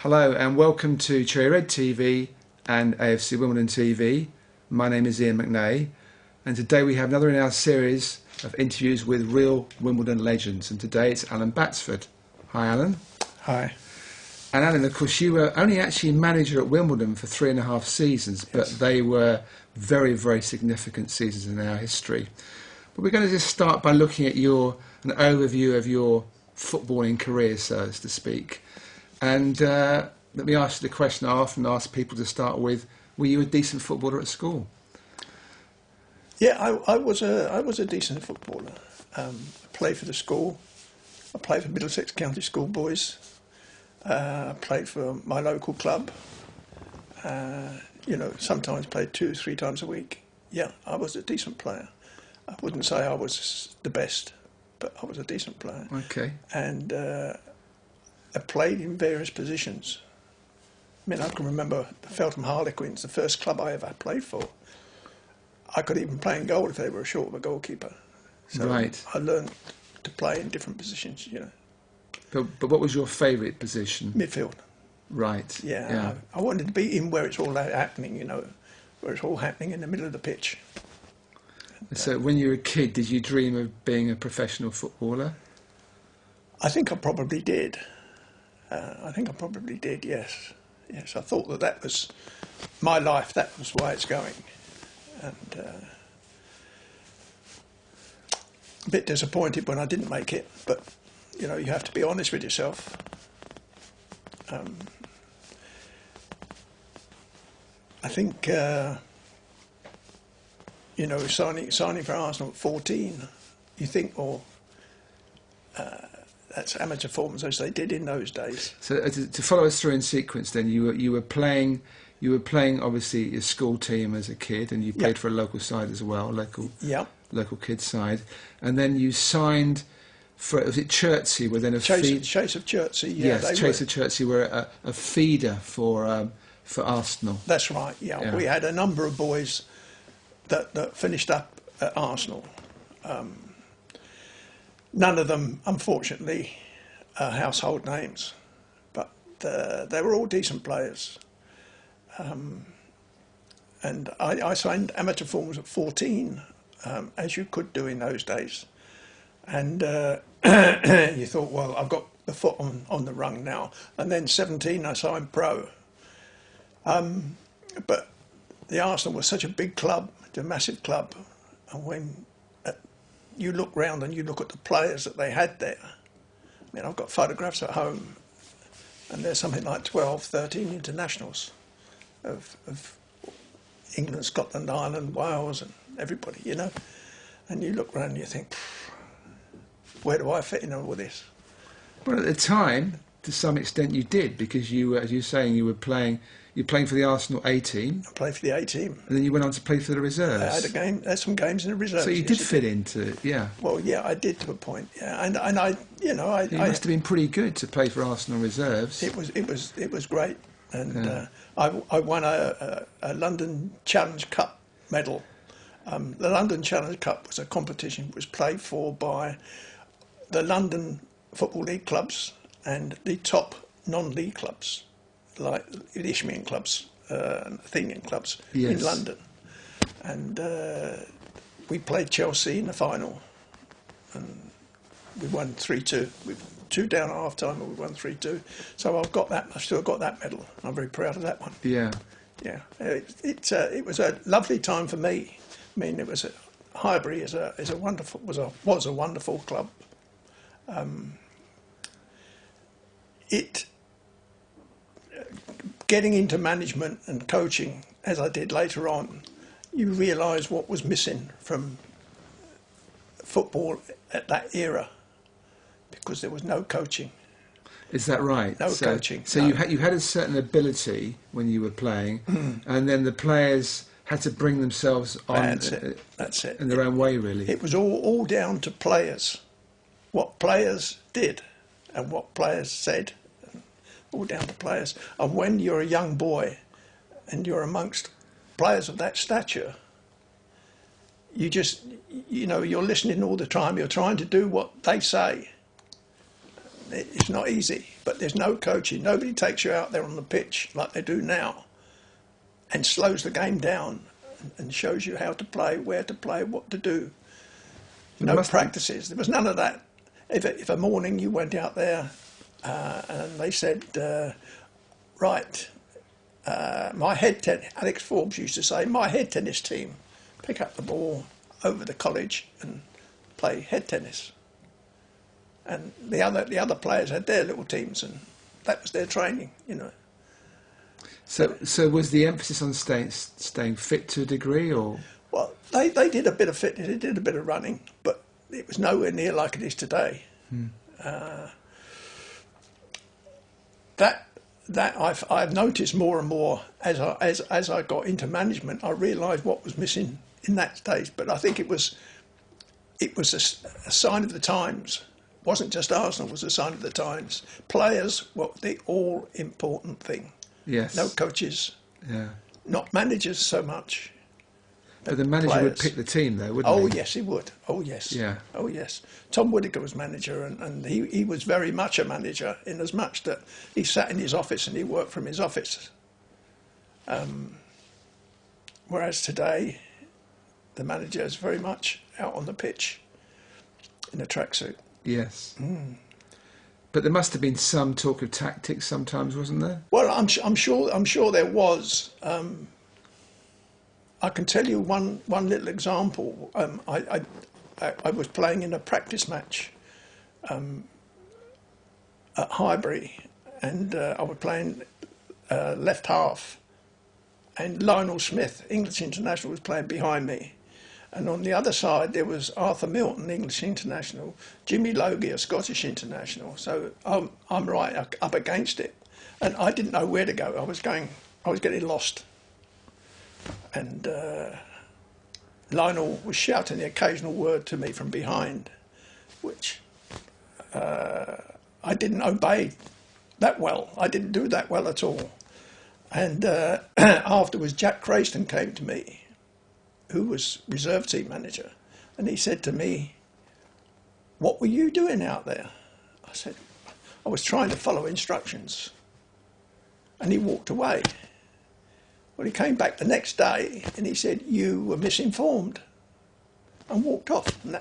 Hello and welcome to Cherry Red TV and AFC Wimbledon TV. My name is Iain McNay and today we have another in our series of interviews with real Wimbledon legends, and today it's Alan Batsford. Hi Alan. Hi. And Alan, of course you were only actually manager at Wimbledon for 3.5 seasons, but they were very, very significant seasons in our history. But we're going to just start by looking at an overview of your footballing career, so to speak. And let me ask you the question I often ask people to start with: were you a decent footballer at school? Yeah, I was a decent footballer. I played for the school. I played for Middlesex County Schoolboys. I played for my local club. Sometimes played 2 or 3 times a week. Yeah, I was a decent player. I wouldn't say I was the best, but I was a decent player. Okay. And I played in various positions. I mean, I can remember the Feltham Harlequins, the first club I ever played for. I could even play in goal if they were short of a goalkeeper. So right. I learned to play in different positions, But what was your favourite position? Midfield. Right. Yeah. I wanted to be in where it's all happening, where it's all happening in the middle of the pitch. So when you were a kid, did you dream of being a professional footballer? I think I probably did. Yes. Yes, I thought that was my life, that was why it's going. And a bit disappointed when I didn't make it, but, you have to be honest with yourself. I think, signing for Arsenal at 14, you think, that's amateur forms as they did in those days. So to follow us through in sequence, then you were playing obviously your school team as a kid, and you played for a local side as well, local kids side, and then you signed for, was it Chertsey? Were then Chase of Chertsey. Yeah, yes, Chase of Chertsey were a feeder for Arsenal. That's right. Yeah, we had a number of boys that finished up at Arsenal. None of them, unfortunately, are household names, but they were all decent players. And I signed amateur forms at 14, as you could do in those days. And you thought, well, I've got the foot on the rung now. And then 17, I signed pro. But the Arsenal was such a big club, a massive club, and when you look round and you look at the players that they had there. I mean, I've got photographs at home, and there's something like 12, 13 internationals of England, Scotland, Ireland, Wales, and everybody, And you look around and you think, where do I fit in all this? Well, at the time, to some extent, you did, because you, as you're saying, you're playing for the Arsenal A team. I played for the A team, and then you went on to play for the reserves. I had some games in the reserves. So you did fit into, yeah. Well, yeah, I did to a point. Yeah, and I, you must have been pretty good to play for Arsenal reserves. It was great, and I won a London Challenge Cup medal. The London Challenge Cup was a competition that was played for by the London Football League clubs and the top non-league clubs, like the Isthmian clubs, Athenian clubs in London. And we played Chelsea in the final, and we won 3-2. We were 2 down at half time, and we won 3-2. So I've still got that medal. I'm very proud of that one. Yeah. Yeah. It was a lovely time for me. I mean, it was Highbury was a wonderful club. Getting into management and coaching, as I did later on, you realise what was missing from football at that era, because there was no coaching. Is that right? No coaching. So no. You had a certain ability when you were playing, and then the players had to bring themselves on. That's it. In their own way, really. It was all down to players, what players did, and what players said. All down to players. And when you're a young boy and you're amongst players of that stature, you just, you're listening all the time. You're trying to do what they say. It's not easy. but there's no coaching. Nobody takes you out there on the pitch like they do now and slows the game down and shows you how to play, where to play, what to do. No practices. There was none of that. If a morning you went out there and they said, right, Alex Forbes used to say, my head tennis team, pick up the ball over the college and play head tennis. And the other players had their little teams, and that was their training, you know. So was the emphasis on staying fit to a degree, or? Well, they did a bit of fitness, they did a bit of running, but it was nowhere near like it is today. That I've noticed more and more as I got into management. I realised what was missing in that stage, but I think it was a sign of the times. It wasn't just Arsenal; it was a sign of the times. Players were the all important thing. Yes. No coaches. Yeah. Not managers so much. But the manager players would pick the team, though, wouldn't he? Oh, yes, he would. Oh, yes. Yeah. Oh, yes. Tom Whittaker was manager, and he was very much a manager in as much that he sat in his office and he worked from his office. Whereas today, the manager is very much out on the pitch in a tracksuit. Yes. But there must have been some talk of tactics sometimes, wasn't there? Well, I'm sure there was. I can tell you one little example. I was playing in a practice match at Highbury, and I was playing left half, and Lionel Smith, English international, was playing behind me. And on the other side, there was Arthur Milton, English international, Jimmy Logie, a Scottish international. So I'm right up against it. And I didn't know where to go. I was getting lost. And Lionel was shouting the occasional word to me from behind, which I didn't obey that well. I didn't do that well at all. And afterwards, Jack Crayston came to me, who was reserve team manager, and he said to me, "What were you doing out there?" I said, "I was trying to follow instructions." And he walked away. Well, he came back the next day and he said, "You were misinformed," and walked off. And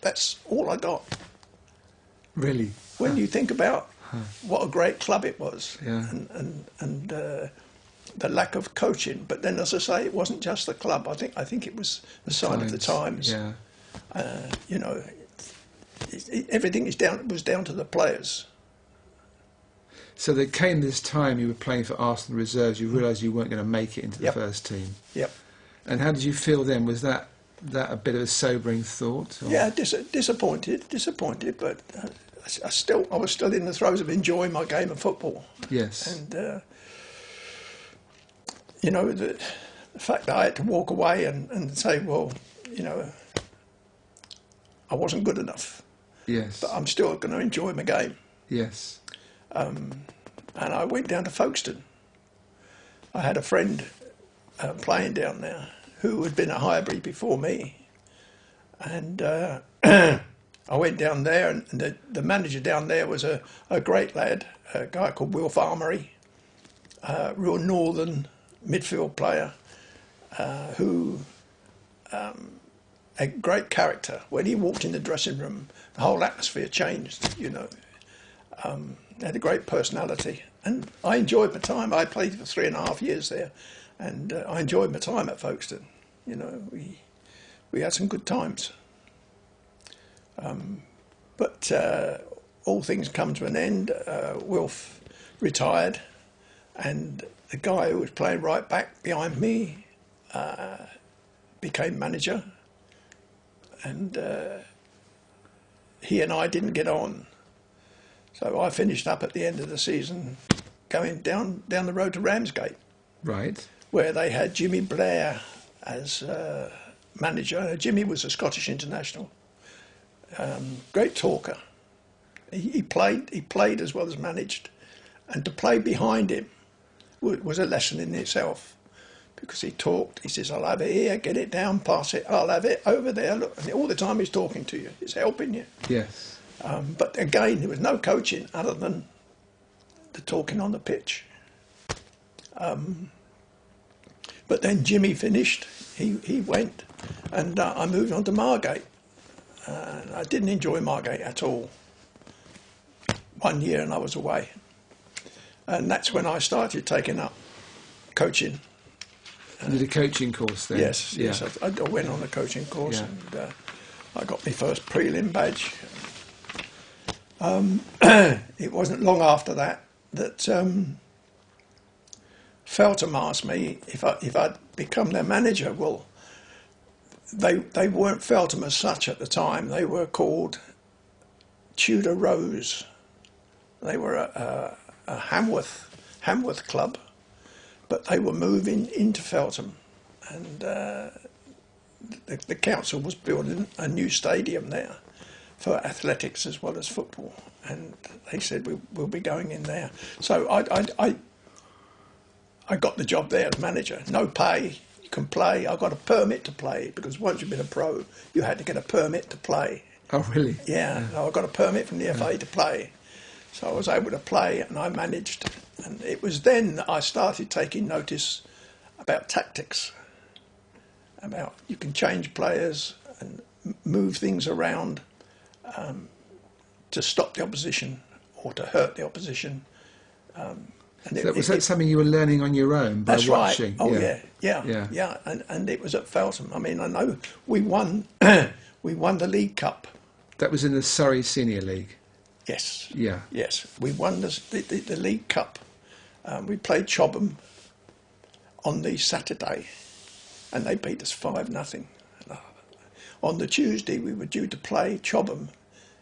that's all I got. Really? When you think about what a great club it was, Yeah. and the lack of coaching, but then, as I say, it wasn't just the club. I think it was the sign of the times. Yeah. You know, everything was down to the players. So there came this time you were playing for Arsenal reserves. You realised you weren't going to make it into the Yep. first team. Yep. And how did you feel then? Was that a bit of a sobering thought? Or? Yeah, disappointed, but I was still in the throes of enjoying my game of football. Yes. And you know, the fact that I had to walk away and say, well, you know, I wasn't good enough, Yes. but I'm still going to enjoy my game. Yes. And I went down to Folkestone. I had a friend playing down there who had been at Highbury before me. And I went down there, and the manager down there was a great lad, a guy called Wilf Armory, real northern midfield player who a great character. When he walked in the dressing room, the whole atmosphere changed, you know. Had a great personality, and I enjoyed my time. I played for 3.5 years there, and I enjoyed my time at Folkestone. You know, we had some good times. But all things come to an end. Wilf retired, and the guy who was playing right back behind me became manager, and he and I didn't get on. So I finished up at the end of the season going down the road to Ramsgate. Right. Where they had Jimmy Blair as manager. Jimmy was a Scottish international. Great talker. He played as well as managed. And to play behind him was a lesson in itself. Because he talked, he says, "I'll have it here, get it down, pass it, I'll have it over there." Look, and all the time he's talking to you, he's helping you. Yes. But again, there was no coaching other than the talking on the pitch. But then Jimmy finished. He went, and I moved on to Margate. I didn't enjoy Margate at all. 1 year and I was away. And that's when I started taking up coaching. You did a coaching course then? Yes, yes. I went on a coaching course, and I got my first prelim badge. It wasn't long after that Feltham asked me if I'd become their manager. Well, they weren't Feltham as such at the time. They were called Tudor Rose. They were a Hamworth club, but they were moving into Feltham, and the council was building a new stadium there for athletics as well as football, and they said we'll be going in there. So I got the job there as manager. No pay, you can play. I got a permit to play, because once you've been a pro, you had to get a permit to play. Oh, really? Yeah. So I got a permit from the FA to play. So I was able to play, and I managed. And it was then that I started taking notice about tactics, about you can change players and move things around to stop the opposition or to hurt the opposition. Was that something you were learning on your own by watching? Right. Oh yeah. And it was at Feltham. I mean, I know we won the League Cup. That was in the Surrey Senior League. Yes. Yeah. Yes, we won the League Cup. We played Chobham on the Saturday, and they beat us 5-0. On the Tuesday, we were due to play Chobham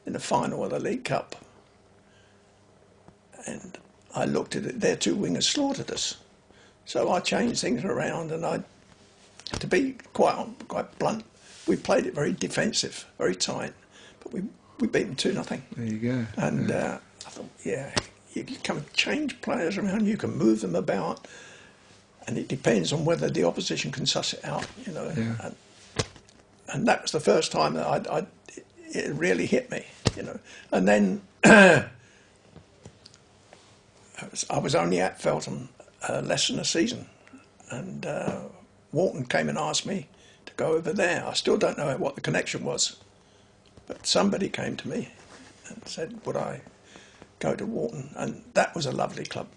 in the final of the League Cup, and I looked at it. Their two wingers slaughtered us, so I changed things around, and to be quite blunt, we played it very defensive, very tight, but we beat them 2-0. There you go. And I thought, you can change players around, you can move them about, and it depends on whether the opposition can suss it out, you know. Yeah. And that was the first time that it really hit me, you know. And then I was only at Feltham less than a season, and Wharton came and asked me to go over there. I still don't know what the connection was, but somebody came to me and said, would I go to Wharton? And that was a lovely club.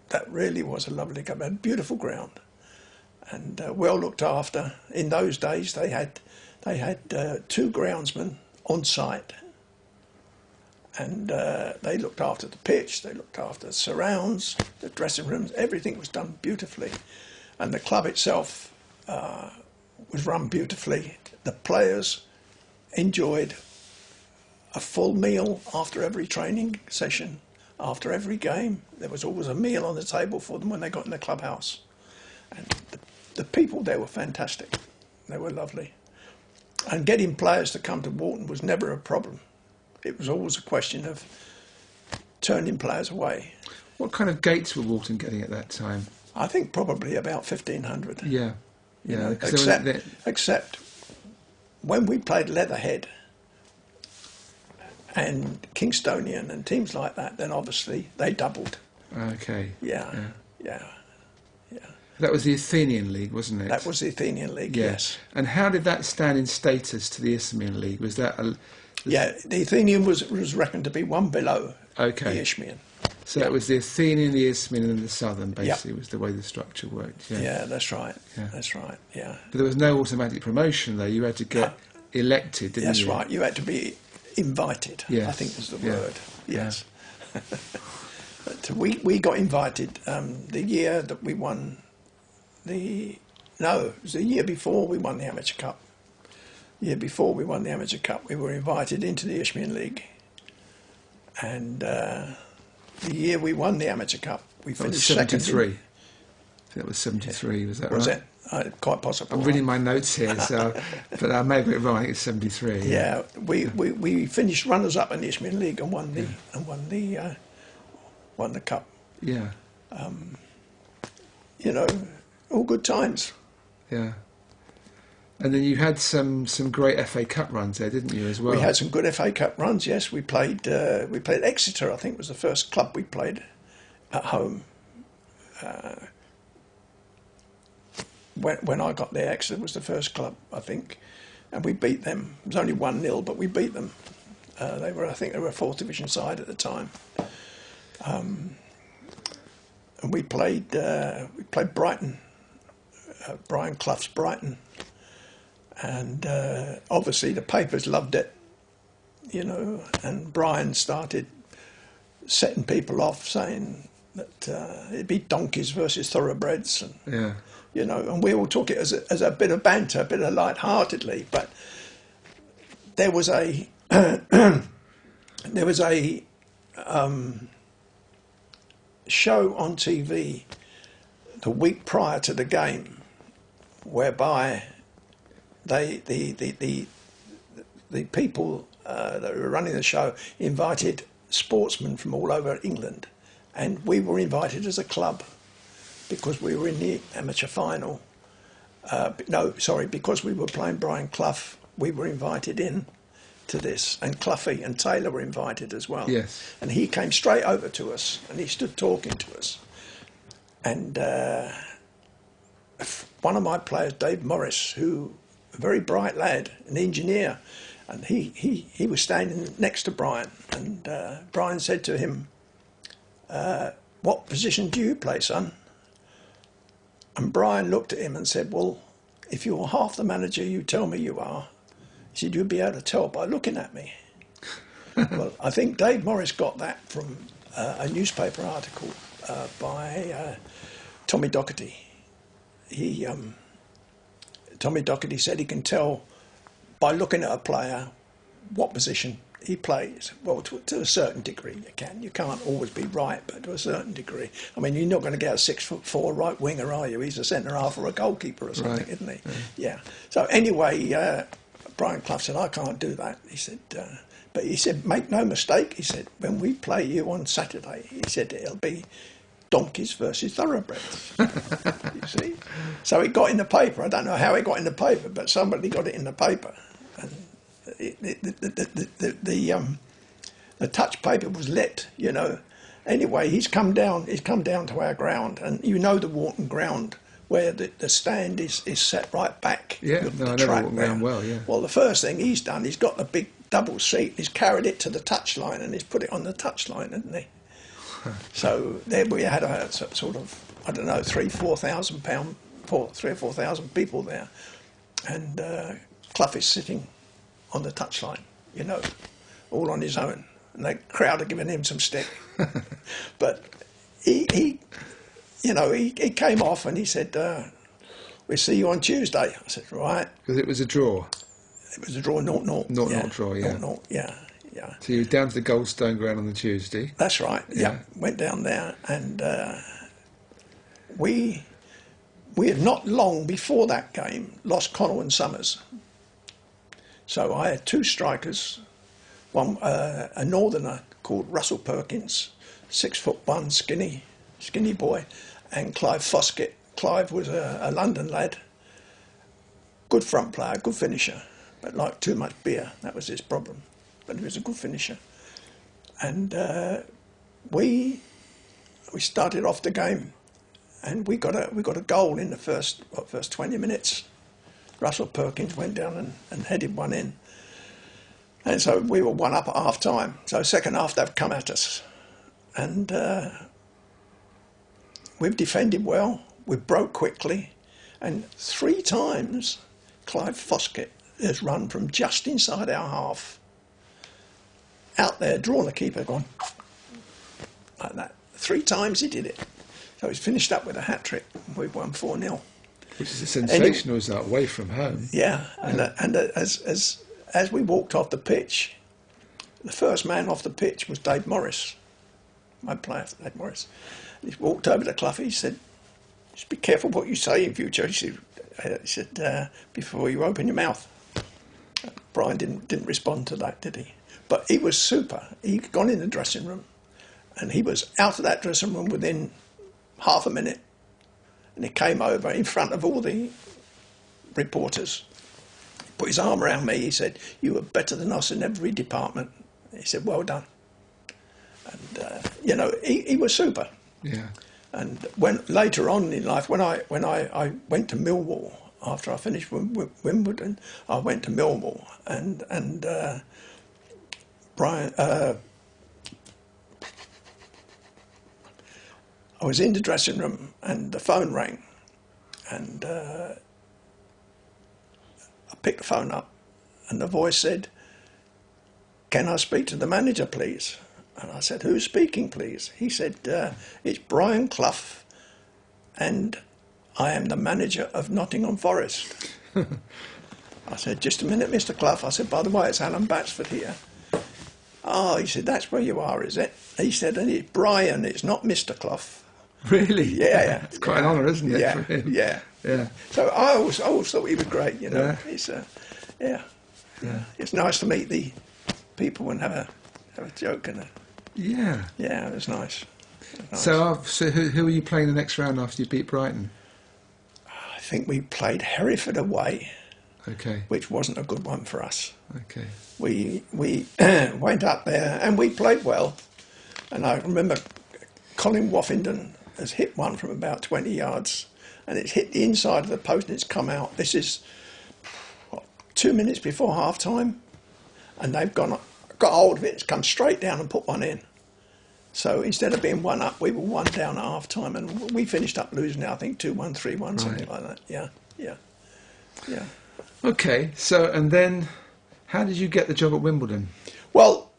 That really was a lovely club. It had a beautiful ground and well looked after. In those days, they had 2 groundsmen on site, and they looked after the pitch, they looked after the surrounds, the dressing rooms. Everything was done beautifully, and the club itself was run beautifully. The players enjoyed a full meal after every training session, after every game. There was always a meal on the table for them when they got in the clubhouse. And the people there were fantastic. They were lovely. And getting players to come to Wharton was never a problem. It was always a question of turning players away. What kind of gates were Wharton getting at that time? I think probably about 1,500. Yeah. You know, except when we played Leatherhead and Kingstonian and teams like that, then obviously they doubled. Okay. Yeah. That was the Athenian League, wasn't it? That was the Athenian League, yes. And how did that stand in status to the Isthmian League? Was that the Athenian was reckoned to be one below the Isthmian. So it was the Athenian, the Isthmian, and the Southern, basically, was the way the structure worked. Yeah, that's right. That's right, yeah. But there was no automatic promotion, though. You had to get elected, didn't you? That's right. You had to be invited, I think was the word. Yes. But we got invited the year that we won it was the year before we won the Amateur Cup. The year before we won the Amateur Cup, we were invited into the Isthmian League. And the year we won the Amateur Cup, we finished second. 73. I think that was 73, was that right? Was it? Quite possible. I'm reading my notes here, but I may be wrong. I think it's 73. Yeah, we finished runners-up in the Isthmian League and won the cup. Yeah. You know, all good times. Yeah. And then you had some great FA Cup runs there, didn't you, as well? We had some good FA Cup runs. Yes, we played Exeter. I think was the first club we played at home. When I got there, Exeter was the first club, I think, and we beat them. It was only 1-0, but we beat them. I think they were a fourth division side at the time. And we played Brighton, Brian Clough's Brighton, and obviously the papers loved it, you know. And Brian started setting people off, saying that it'd be donkeys versus thoroughbreds, and Yeah. you know. And we all took it as a bit of banter, a bit of light-heartedly. But there was a show on TV the week prior to the game, whereby the people that were running the show invited sportsmen from all over England, and we were invited as a club because we were in the amateur final. Because we were playing Brian Clough, we were invited in to this, and Cloughie and Taylor were invited as well. Yes. And he came straight over to us, and he stood talking to us. And one of my players, Dave Morris, who a very bright lad, an engineer, and he was standing next to Brian, and Brian said to him, "What position do you play, son?" And Brian looked at him and said, "Well, if you're half the manager you tell me you are," he said, "you'd be able to tell by looking at me." Well, I think Dave Morris got that from a newspaper article by Tommy Docherty. Tommy Docherty said he can tell by looking at a player what position he plays. Well, to a certain degree you can. You can't always be right, but to a certain degree. I mean, you're not going to get a 6'4" right winger, are you? He's a centre half or a goalkeeper or something, Right. isn't he? Yeah. So anyway, Brian Clough said, "I can't do that." He said, but he said, "Make no mistake," he said, "when we play you on Saturday," he said, "it'll be donkeys versus thoroughbreds." You see? So it got in the paper. I don't know how it got in the paper, but somebody got it in the paper. And the touch paper was lit, you know. Anyway, he's come down to our ground, and you know the Wharton ground where the stand is set right back. Yeah, with no, the I know track Wharton there. ground well, yeah. Well, the first thing he's done, he's got the big double seat, he's carried it to the touchline, and he's put it on the touchline, hasn't he? So there we had a sort of, I don't know, 3,000 or 4,000 people there, and Clough is sitting on the touchline, you know, all on his own, and the crowd are giving him some stick. But he came off and he said, "We'll see you on Tuesday." I said, "Right." Because it was a draw. It was a draw, 0-0. 0-0 draw, yeah. 0-0, yeah. So you were down to the Goldstone ground on the Tuesday. That's right. Yeah. Yeah, went down there, and we had not long before that game lost Connell and Summers. So I had two strikers, one a northerner called Russell Perkins, 6'1", skinny boy, and Clive Foskett. Clive was a London lad, good front player, good finisher, but liked too much beer. That was his problem. But he was a good finisher. And we started off the game, and we got a goal in the first 20 minutes. Russell Perkins went down and headed one in. And so we were one up at half time. So second half they've come at us. And we've defended well, we've broke quickly, and 3 times Clive Foskett has run from just inside our half out there, drawn the keeper, gone like that. 3 times he did it. So he's finished up with a hat-trick. We've won 4-0. Which is a sensational result away from home. Yeah, and as we walked off the pitch, the first man off the pitch was Dave Morris, my player, Dave Morris. And he walked over to Clough, he said, "Just be careful what you say in future," he said, "before you open your mouth." Brian didn't respond to that, did he? But he was super. He'd gone in the dressing room, and he was out of that dressing room within half a minute. And he came over in front of all the reporters, put his arm around me. He said, "You were better than us in every department." He said, "Well done." And you know, he was super. Yeah. And when later on in life, when I went to Millwall after I finished Wimbledon, I went to Millwall and Brian. I was in the dressing room and the phone rang, and I picked the phone up, and the voice said, "Can I speak to the manager, please?" And I said, "Who's speaking, please?" He said, "It's Brian Clough, and I am the manager of Nottingham Forest." I said, "Just a minute, Mr. Clough." I said, "By the way, it's Alan Batsford here." "Oh," he said, "that's where you are, is it?" He said, "And it's Brian, it's not Mr. Clough." Really? Yeah. It's quite an honour, isn't it? Yeah, For him? yeah. Yeah. So I always thought he was great, you know. Yeah. He's, It's nice to meet the people and have a joke and Yeah. it was nice. So who are you playing the next round after you beat Brighton? I think we played Hereford away, Okay. which wasn't a good one for us. Okay. We went up there and we played well. And I remember Colin Woffington has hit one from about 20 yards, and it's hit the inside of the post and it's come out. This is 2 minutes before half time, and they've got hold of it. It's come straight down and put one in. So instead of being 1 up, we were 1 down at half time, and we finished up losing, I think 2-1, 3-1, something like that. Yeah. Okay. So, and then how did you get the job at Wimbledon? Well,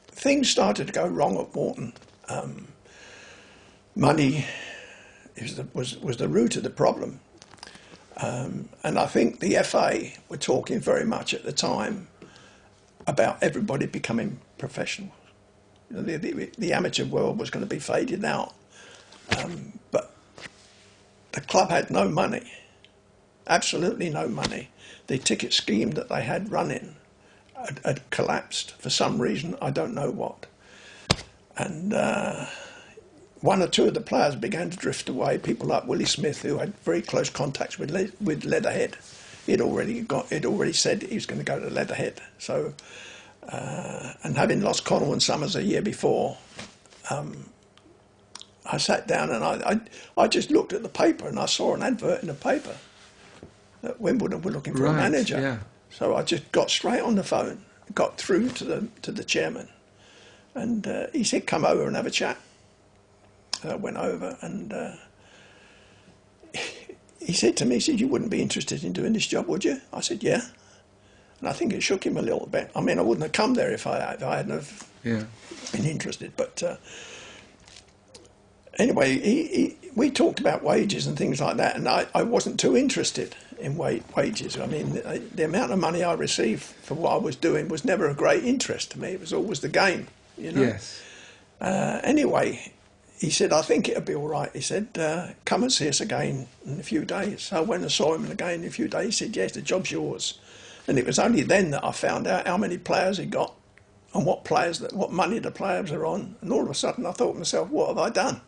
things started to go wrong at Wharton. Money was the root of the problem. And I think the FA were talking very much at the time about everybody becoming professional. You know, the amateur world was going to be faded out. But the club had no money, absolutely no money. The ticket scheme that they had running had collapsed for some reason, I don't know what. And one or two of the players began to drift away. People like Willie Smith, who had very close contacts with Leatherhead. He'd already said he was going to go to Leatherhead. So, and having lost Connell and Summers a year before, I sat down and I just looked at the paper and I saw an advert in the paper that Wimbledon were looking for a manager. Yeah. So I just got straight on the phone, got through to the chairman, and he said, "Come over and have a chat." I went over and he said to me, he said, "You wouldn't be interested in doing this job, would you?" I said, "Yeah." And I think it shook him a little bit. I mean, I wouldn't have come there if I hadn't have been interested. But anyway, we talked about wages and things like that, and I wasn't too interested in wages. I mean, the amount of money I received for what I was doing was never a great interest to me. It was always the game, you know. Yes. Anyway, he said, "I think it'll be all right." He said, "Come and see us again in a few days." So I went and saw him again in a few days. He said, "Yes, the job's yours." And it was only then that I found out how many players he got and what money the players are on. And all of a sudden I thought to myself, what have I done?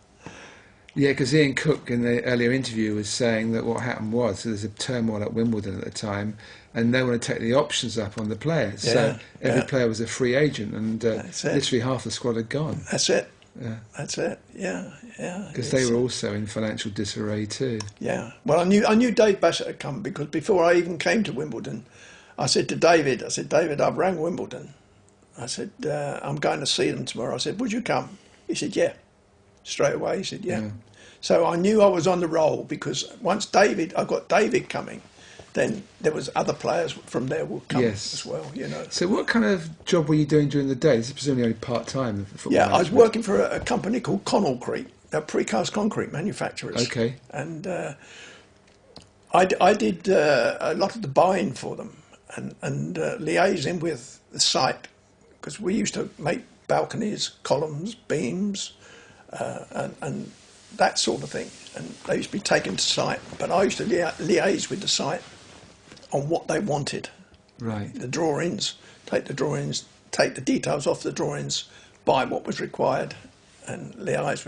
Yeah, because Ian Cook in the earlier interview was saying that what happened was there's a turmoil at Wimbledon at the time, and they want to take the options up on the players. So every player was a free agent, and literally half the squad had gone. That's it. Yeah. That's it. Yeah. Because they were also in financial disarray too. Yeah. Well, I knew Dave Bassett had come because before I even came to Wimbledon, I said to David, "David, I've rang Wimbledon." I said, "I'm going to see them tomorrow." I said, "Would you come?" He said, "Yeah." Straight away, he said, yeah. So I knew I was on the roll because once I got David coming, then there was other players from there would come as well, you know. So what kind of job were you doing during the day? This is presumably only part-time. Yeah, I was working for a company called Connellcrete. They're precast concrete manufacturers. Okay. And I did a lot of the buying for them and liaising with the site because we used to make balconies, columns, beams, and that sort of thing. And they used to be taken to site. But I used to liaise with the site on what they wanted. Right. The drawings, take the details off the drawings, buy what was required, and liaise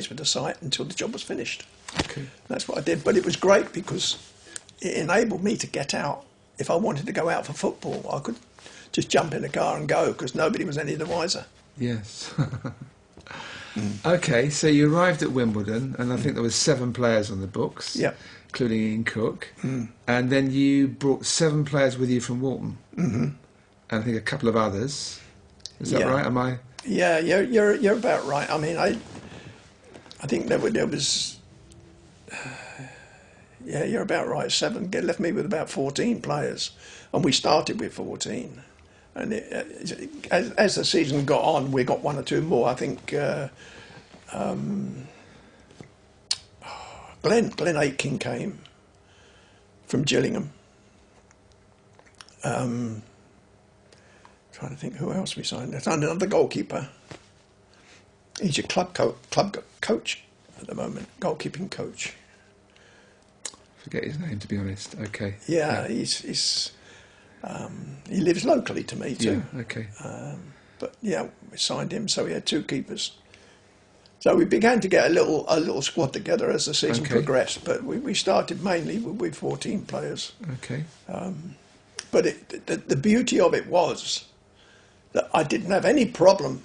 with the site until the job was finished. Okay. That's what I did. But it was great because it enabled me to get out if I wanted to go out for football, I could just jump in the car and go because nobody was any the wiser. Yes. Okay, so you arrived at Wimbledon, and I think there was 7 players on the books, Yeah. including Ian Cook, and then you brought 7 players with you from Walton, and I think a couple of others. Is that Yeah. right? Am I? Yeah, you're about right. I mean, I think there was. Yeah, you're about right. 7 left me with about 14 players, and we started with 14. And as the season got on, we got 1 or 2 more. I think Glenn Aitken came from Gillingham. Trying to think who else we signed. There's another goalkeeper. He's your club coach at the moment, goalkeeping coach. Forget his name, to be honest. Okay. Yeah, he lives locally to me too. Yeah. Okay. But yeah, we signed him, so we had 2 keepers. So we began to get a little squad together as the season progressed. But we started mainly with 14 players. Okay. But the beauty of it was that I didn't have any problem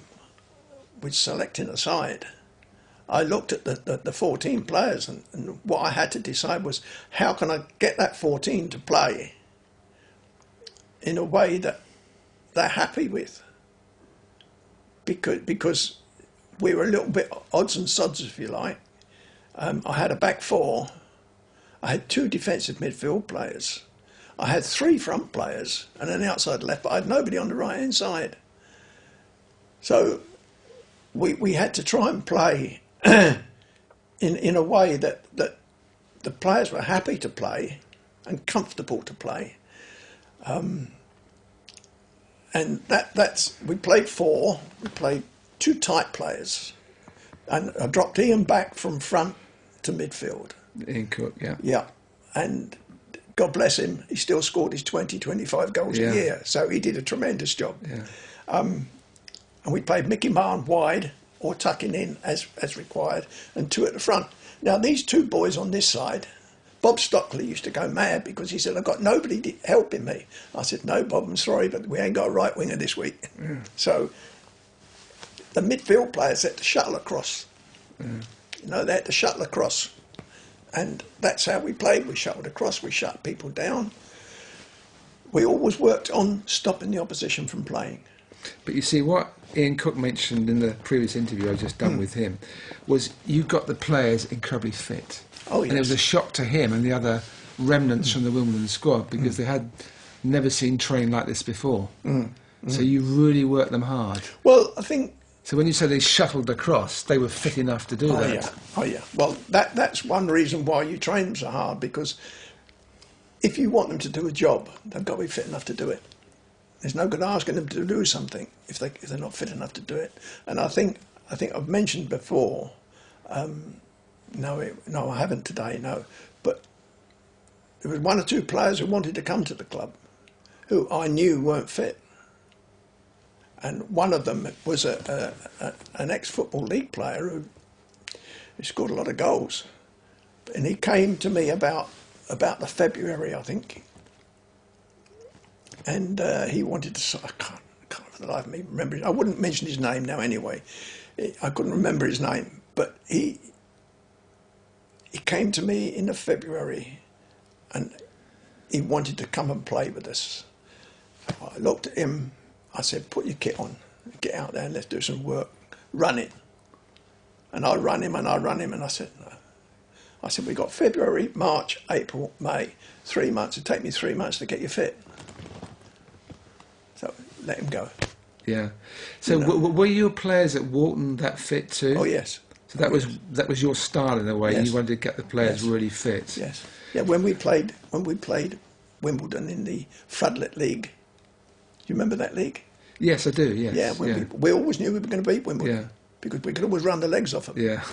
with selecting a side. I looked at the 14 players, and what I had to decide was how can I get that 14 to play in a way that they're happy with. Because we were a little bit odds and sods, if you like. I had a back 4. I had 2 defensive midfield players. I had 3 front players and an outside left, but I had nobody on the right-hand side. So we had to try and play in a way that the players were happy to play and comfortable to play. And that's we played 4. We played 2 tight players, and I dropped Ian back from front to midfield. Ian Cook, yeah. Yeah, and God bless him, he still scored his 25 goals a year, so he did a tremendous job. Yeah. And we played Mickey Marn wide or tucking in as required, and 2 at the front. Now these 2 boys on this side, Bob Stockley used to go mad because he said, I've got nobody helping me. I said, no, Bob, I'm sorry, but we ain't got a right winger this week. So the midfield players had to shuttle across. You know, they had to shuttle across. And that's how we played. We shuttled across, we shut people down. We always worked on stopping the opposition from playing. But you see, what Ian Cook mentioned in the previous interview I just done with him was you got the players incredibly fit. Oh, yes. And it was a shock to him and the other remnants from the Wimbledon squad because they had never seen training like this before. So you really worked them hard. Well, I think... So when you say they shuttled across, they were fit enough to do that. Yeah. Oh, yeah. Well, that's one reason why you train them so hard, because if you want them to do a job, they've got to be fit enough to do it. There's no good asking them to do something if they're not fit enough to do it. And I think I've mentioned before... No, I haven't today, no. But there was 1 or 2 players who wanted to come to the club who I knew weren't fit. And one of them was an ex-Football League player who scored a lot of goals. And he came to me about the February, I think. And he wanted to... I can't for the life of me remember. I wouldn't mention his name now anyway. I couldn't remember his name. But he came to me in the February and he wanted to come and play with us. I looked at him, I said, put your kit on, get out there and let's do some work, run it. And I run him and I said, no. I said, we got February, March, April, May, 3 months. It'd take me 3 months to get you fit. So let him go. Yeah. So were your players at Walton that fit too? Oh, yes. So that was your style in a way. Yes. You wanted to get the players really fit. Yes. Yeah. When we played Wimbledon in the Floodlit League, do you remember that league? Yes, I do. Yes. Yeah. We always knew we were going to beat Wimbledon. Yeah. Because we could always run the legs off them. Yeah.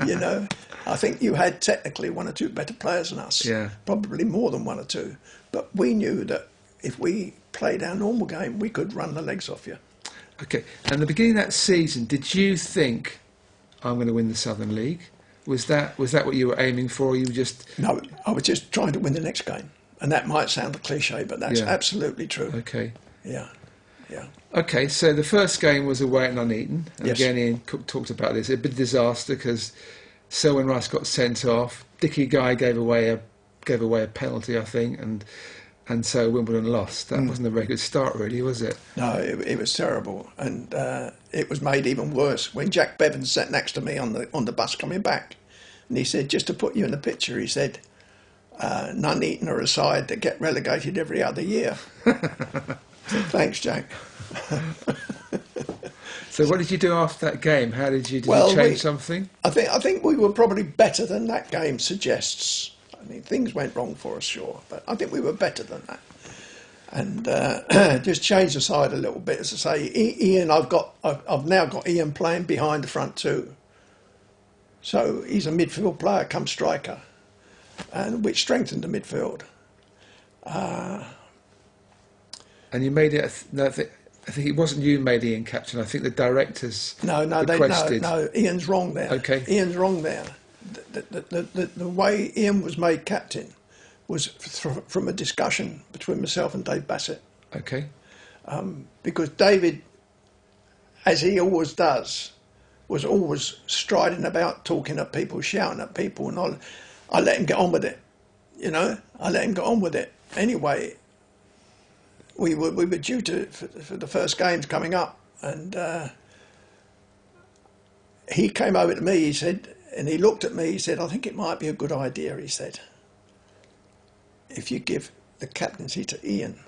You know, I think you had technically 1 or 2 better players than us. Yeah. Probably more than 1 or 2. But we knew that if we played our normal game, we could run the legs off you. Okay. And at the beginning of that season, did you think, I'm going to win the Southern League? Was that what you were aiming for? Or you were just... No, I was just trying to win the next game. And that might sound a cliche, but that's Yeah. absolutely true. Okay. Yeah, yeah. Okay, so the first game was away at Nuneaton. And Yes. again, Ian Cook talked about this. It'd been a disaster because Selwyn Rice got sent off. Dickie Guy gave away a penalty, I think, and so Wimbledon lost. That wasn't a very good start, really, was it? No, it was terrible, and it was made even worse when Jack Bevan sat next to me on the bus coming back, and he said, just to put you in the picture, he said, Nuneaton are a side that get relegated every other year. So, thanks, Jack. So what did you do after that game? How did you change something? I think we were probably better than that game suggests. I mean, things went wrong for us, sure, but I think we were better than that. And just changed the side a little bit. As I say, Ian, I've now got Ian playing behind the front two. So he's a midfield player, come striker, and which strengthened the midfield. And you made it. I think it wasn't you who made Ian captain. I think the directors requested. No. Ian's wrong there. Okay. Ian's wrong there. The way Ian was made captain was from a discussion between myself and Dave Bassett. Okay. Because David, as he always does, was always striding about, talking at people, shouting at people, and I let him get on with it. You know, I let him get on with it. Anyway, we were due for the first games coming up, and he came over to me. He said, and he looked at me. He said, "I think it might be a good idea." He said, "if you give the captaincy to Ian."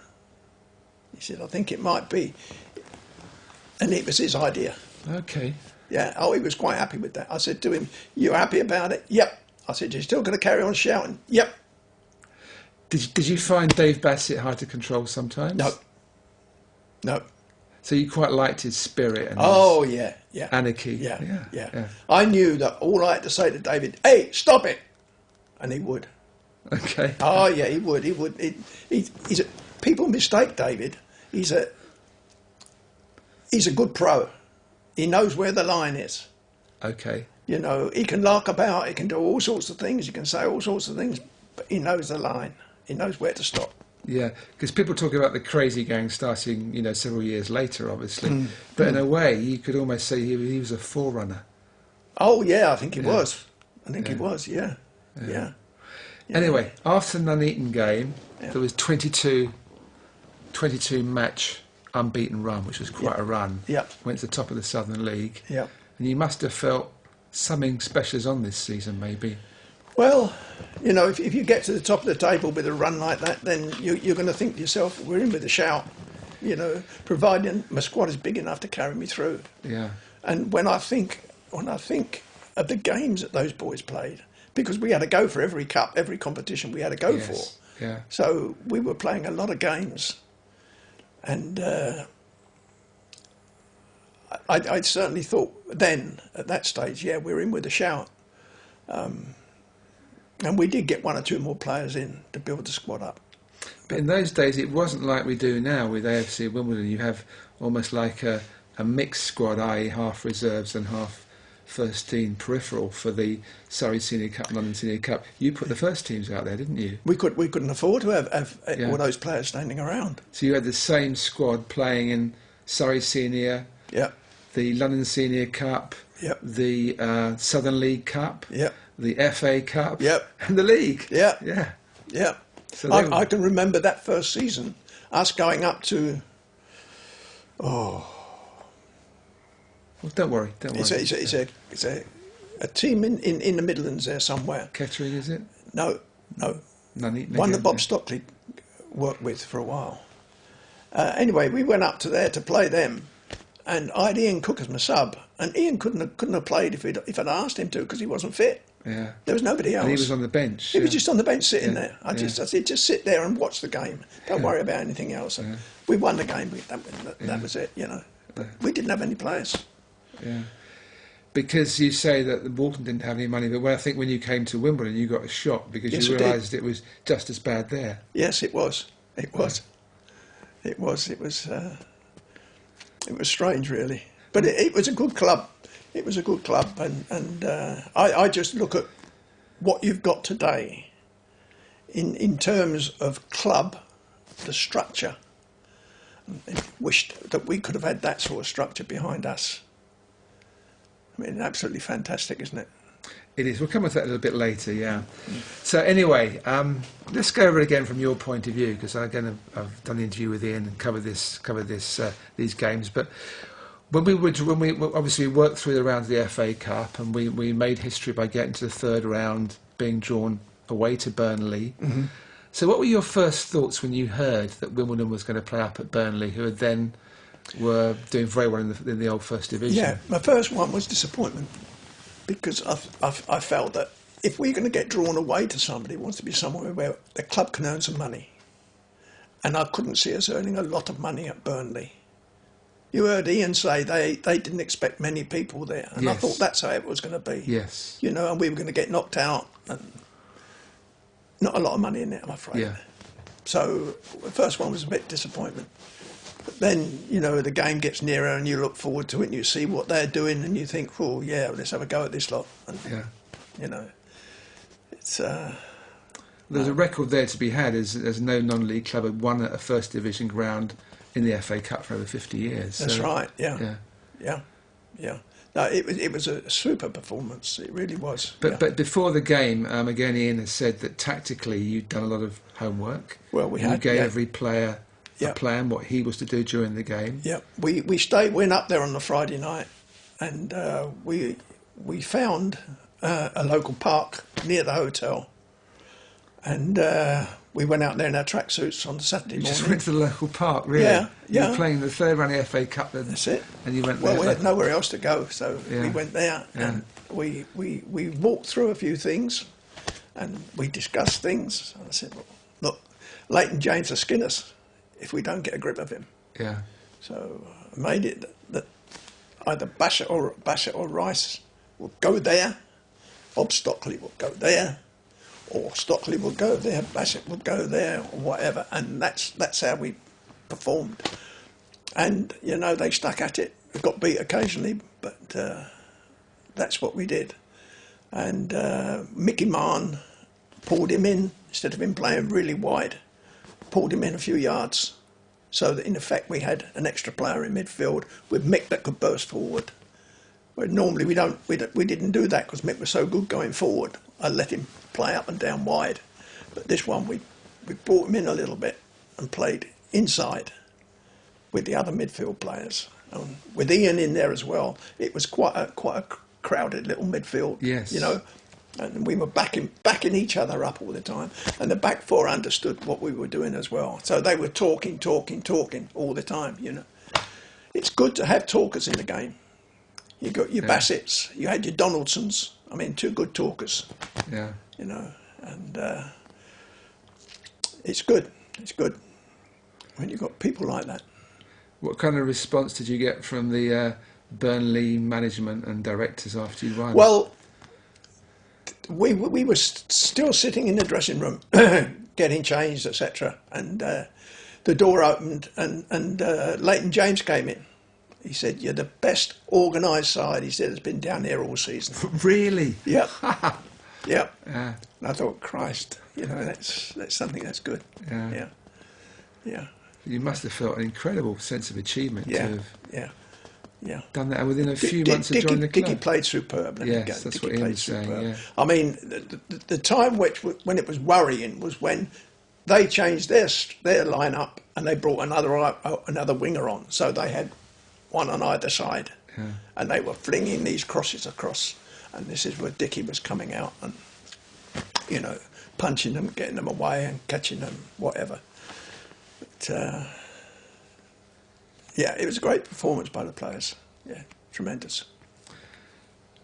He said, "I think it might be," and it was his idea. Okay. Yeah. Oh, he was quite happy with that. I said to him, "You happy about it?" "Yep." I said, "You're still going to carry on shouting?" "Yep." Did you find Dave Bassett hard to control sometimes? No. So you quite liked his spirit and his anarchy. Yeah. I knew that all I had to say to David, "Hey, stop it," and he would. Okay. Oh yeah, he would. People mistake David. He's a good pro. He knows where the line is. Okay. You know, he can lark about. He can do all sorts of things. He can say all sorts of things, but he knows the line. He knows where to stop. Yeah, because people talk about the crazy gang starting, several years later, obviously. But in a way, you could almost say he was a forerunner. Oh yeah, I think he was. I think he was. Yeah. Anyway, after the Nuneaton game, there was 22 match unbeaten run, which was quite a run. Yeah. Went to the top of the Southern League. Yeah. And you must have felt something special is on this season, maybe. Well, if you get to the top of the table with a run like that, then you're going to think to yourself, we're in with a shout, providing my squad is big enough to carry me through. Yeah. And when I think of the games that those boys played, because we had to go for every cup, every competition we had to go for. Yeah. So we were playing a lot of games. And I certainly thought then, at that stage, we're in with a shout. And we did get one or two more players in to build the squad up. But in those days, it wasn't like we do now with AFC Wimbledon. You have almost like a mixed squad, i.e. half reserves and half first team peripheral for the Surrey Senior Cup, London Senior Cup. You put the first teams out there, didn't you? We couldn't afford to have all those players standing around. So you had the same squad playing in Surrey Senior, the London Senior Cup, the Southern League Cup, the FA Cup, and the league. Yeah. So I can remember that first season, us going up to. Well, don't worry. It's a team in the Midlands there somewhere. Kettering, is it? No. Nuneaton One again, that Bob Stockley worked with for a while. Anyway, we went up to there to play them, and I had Ian Cook as my sub, and Ian couldn't have played if I'd asked him to because he wasn't fit. Yeah. There was nobody else. And he was on the bench. He was just on the bench sitting there. I said, just sit there and watch the game. Don't worry about anything else. And we won the game. That was it, We didn't have any players. Yeah. Because you say that the Walton didn't have any money, but when you came to Wimbledon, you got a shock because you realised it was just as bad there. Yes, it was. It was strange, really. But it was a good club. It was a good club, and I just look at what you've got today in terms of club, the structure, I wished that we could have had that sort of structure behind us. I mean, absolutely fantastic, isn't it? It is. We'll come on to that a little bit later, yeah. So anyway, let's go over it again from your point of view, because I've done the interview with Iain and covered these games. But when we obviously worked through the rounds of the FA Cup, and we made history by getting to the third round, being drawn away to Burnley. Mm-hmm. So what were your first thoughts when you heard that Wimbledon was going to play up at Burnley, who had then were doing very well in the old First Division? Yeah, my first one was disappointment, because I felt that if we're going to get drawn away to somebody, it wants to be somewhere where the club can earn some money. And I couldn't see us earning a lot of money at Burnley. You heard Iain say they didn't expect many people there. And yes. I thought that's how it was going to be. Yes. You know, and we were going to get knocked out. And not a lot of money in it, I'm afraid. Yeah. So the first one was a bit disappointment. But then, you know, the game gets nearer and you look forward to it and you see what they're doing and you think, oh, yeah, let's have a go at this lot. And, yeah. You know, it's... There's a record there to be had. There's no non-league club had won at a First Division ground in the FA Cup for over 50 years. That's so, right, yeah. No, it was a super performance. It really was. But before the game, again, Iain has said that tactically you'd done a lot of homework. Well, we had. You gave every player a plan, what he was to do during the game. Yeah, we went up there on the Friday night, and we found a local park near the hotel, and we went out there in our tracksuits on the Saturday morning. You just went to the local park, really? Yeah. You were playing the third round of the FA Cup then? That's it. And you went there? Well, we had nowhere else to go, so we went there, and we walked through a few things, and we discussed things. And I said, well, look, Leighton James will skin us if we don't get a grip of him. Yeah. So I made it that either Bassett or Rice will go there, Bob Stockley will go there, or Stockley will go there, Bassett will go there, or whatever. And that's how we performed. And, you know, they stuck at it. We got beat occasionally, but that's what we did. And Mickey Mann pulled him in, instead of him playing really wide, pulled him in a few yards, so that in effect we had an extra player in midfield with Mick that could burst forward. Where normally we didn't do that because Mick was so good going forward. I let him play up and down wide, but this one we brought him in a little bit and played inside with the other midfield players. With Iain in there as well, it was quite a crowded little midfield. Yes. You know. And we were backing each other up all the time. And the back four understood what we were doing as well. So they were talking all the time, you know. It's good to have talkers in the game. You got your Bassetts, you had your Donaldsons. I mean, two good talkers. Yeah. You know, and it's good. It's good when you've got people like that. What kind of response did you get from the Burnley management and directors after you won? Well, we were still sitting in the dressing room, getting changed, etc. And the door opened, and Leighton James came in. He said, "You're the best organised side," he said, "has been down here all season." Really? Yep. Yep. Yeah. And I thought, Christ, you know, that's something that's good. Yeah. Yeah. You must have felt an incredible sense of achievement to have done that, and within a few months of joining the club. Dickie played superb. Yes, that's what Iain was saying. Yeah. I mean, the time when it was worrying was when they changed their lineup and they brought another winger on, so they had one on either side, and they were flinging these crosses across, and this is where Dickie was coming out and, you know, punching them, getting them away, and catching them, whatever. But yeah, it was a great performance by the players. Yeah, tremendous.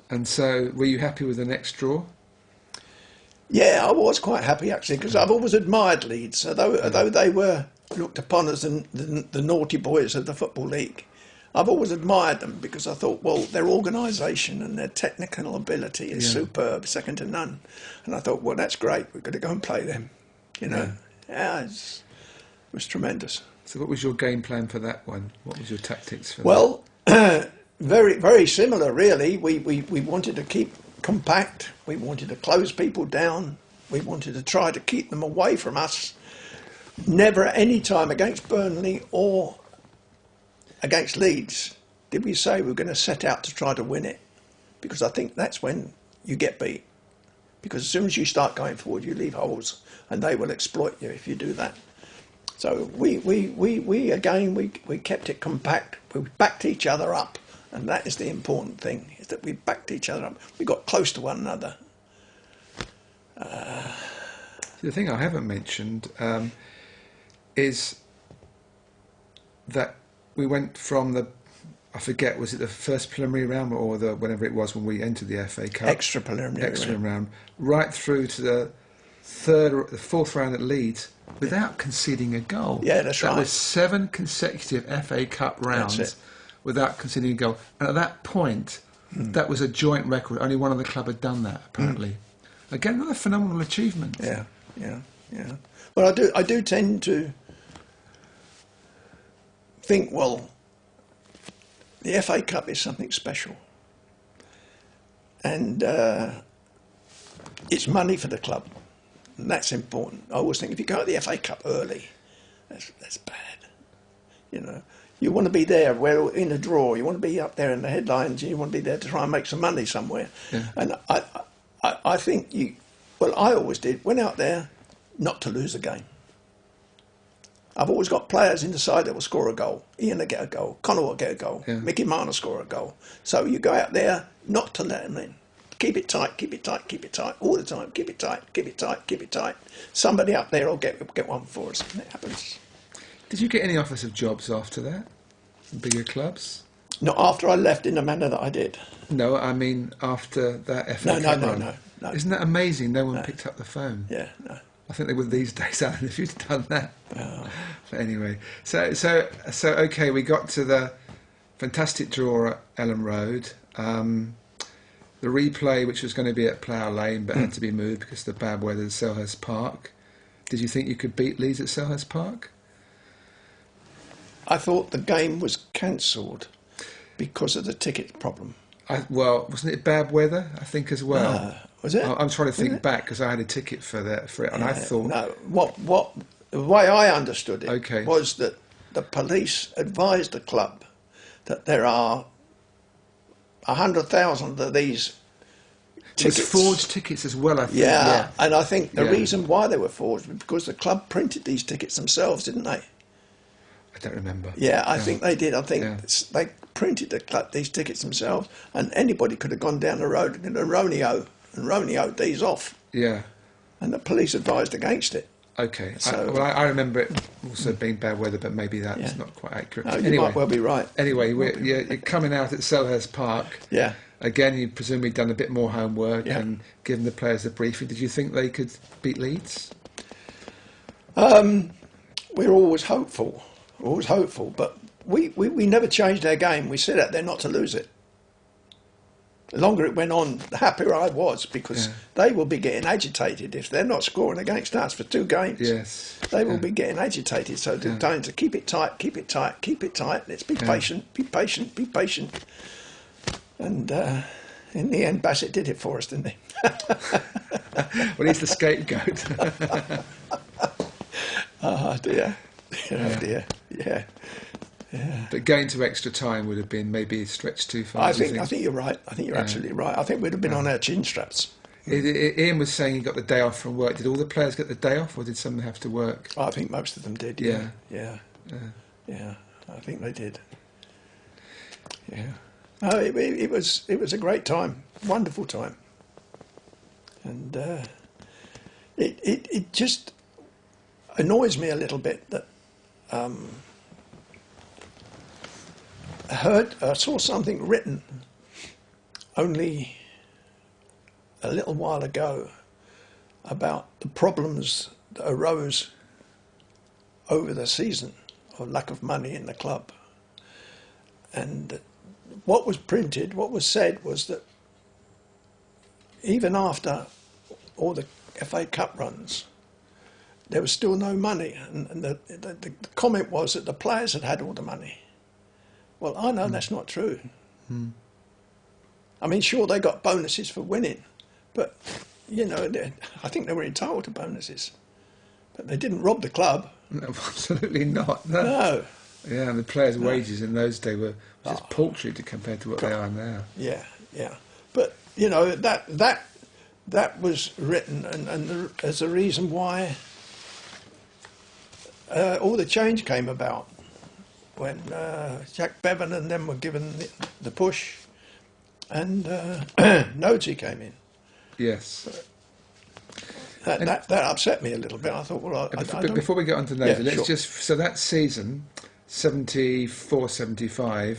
And so, were you happy with the next draw? Yeah, I was quite happy actually, because I've always admired Leeds, although they were looked upon as the naughty boys of the Football League. I've always admired them because I thought, well, their organisation and their technical ability is superb, second to none. And I thought, well, that's great. We've got to go and play them. You know, it was tremendous. So what was your game plan for that one? What was your tactics for that? Well, very, very similar, really. We wanted to keep compact. We wanted to close people down. we wanted to try to keep them away from us. Never at any time against Burnley or against Leeds did we say we were going to set out to try to win it, because I think that's when you get beat. Because as soon as you start going forward, you leave holes, and they will exploit you if you do that. So we kept it compact. We backed each other up, and that is the important thing, is that we backed each other up. We got close to one another. The thing I haven't mentioned is that we went from the, I forget, was it the first preliminary round or the whenever it was when we entered the FA Cup? Extra preliminary round, right through to the fourth round at Leeds without conceding a goal. Yeah, that's right. That was 7 consecutive FA Cup rounds without conceding a goal. And at that point, that was a joint record. Only one other club had done that, apparently. Again, another phenomenal achievement. Yeah. Well, I do tend to think, well, the FA Cup is something special, and it's money for the club, and that's important. I always think if you go to the FA Cup early, that's bad. You know, you want to be there where in a draw. You want to be up there in the headlines. You want to be there to try and make some money somewhere. Yeah. And I think I always did. Went out there not to lose a game. I've always got players in the side that will score a goal. Iain will get a goal. Connor will get a goal. Yeah. Mickey Mann will score a goal. So you go out there not to let them in. Keep it tight, keep it tight, keep it tight, all the time. Keep it tight, keep it tight, keep it tight. Somebody up there will get one for us. And it happens. Did you get any offers of jobs after that? Bigger clubs? Not after I left in the manner that I did. No, I mean after that FA Cup run. No. Isn't that amazing? No one picked up the phone. Yeah, no. I think they would these days, Alan, if you'd done that. Oh. But anyway, so okay, we got to the fantastic draw at Ellen Road. The replay, which was going to be at Plough Lane, but had to be moved because of the bad weather at Selhurst Park. Did you think you could beat Leeds at Selhurst Park? I thought the game was cancelled because of the ticket problem. Well, wasn't it bad weather, I think, as well? Was it? I'm trying to think back because I had a ticket for it, and I thought... No, what the way I understood it was that the police advised the club that there are 100,000 of these tickets. It was forged tickets as well, I think. Yeah, and I think the reason why they were forged was because the club printed these tickets themselves, didn't they? I don't remember. Yeah, I think they did. I think they printed these tickets themselves, and anybody could have gone down the road and Ronio these off. Yeah. And the police advised against it. Okay. So, I remember it also being bad weather, but maybe that's not quite accurate. No, you might well be right. Anyway, you're coming out at Selhurst Park. Yeah. Again, you presumably done a bit more homework and given the players a briefing. Did you think they could beat Leeds? We're always hopeful. But we never changed our game. We set out there not to lose it. The longer it went on, the happier I was, because they will be getting agitated if they're not scoring against us for 2 games. Yes. They will be getting agitated. So the time to keep it tight, keep it tight, keep it tight. Let's be patient, be patient, be patient. And in the end, Bassett did it for us, didn't he? Well, he's the scapegoat. Oh, dear. Oh, dear. Yeah. But going to extra time would have been maybe stretched too far. I think you're right. I think you're absolutely right. I think we'd have been on our chin straps. Ian was saying he got the day off from work. Did all the players get the day off, or did some have to work? I think most of them did. Yeah. I think they did. Yeah. No, it was a great time, wonderful time, and it just annoys me a little bit that. I saw something written only a little while ago about the problems that arose over the season of lack of money in the club. And what was printed, what was said was that even after all the FA Cup runs, there was still no money. And the comment was that the players had all the money. Well, I know that's not true. I mean, sure, they got bonuses for winning, but you know, I think they were entitled to bonuses, but they didn't rob the club. No, absolutely not. No. No. Yeah, and the players' wages in those days were just paltry compared to what they are now. Yeah, yeah. But you know that was written and as a reason why all the change came about when Jack Bevan and them were given the push, and Nosey came in. Yes. That upset me a little bit. I thought, well, Before we get on to Nosey, let's sure. just so that season, 74-75,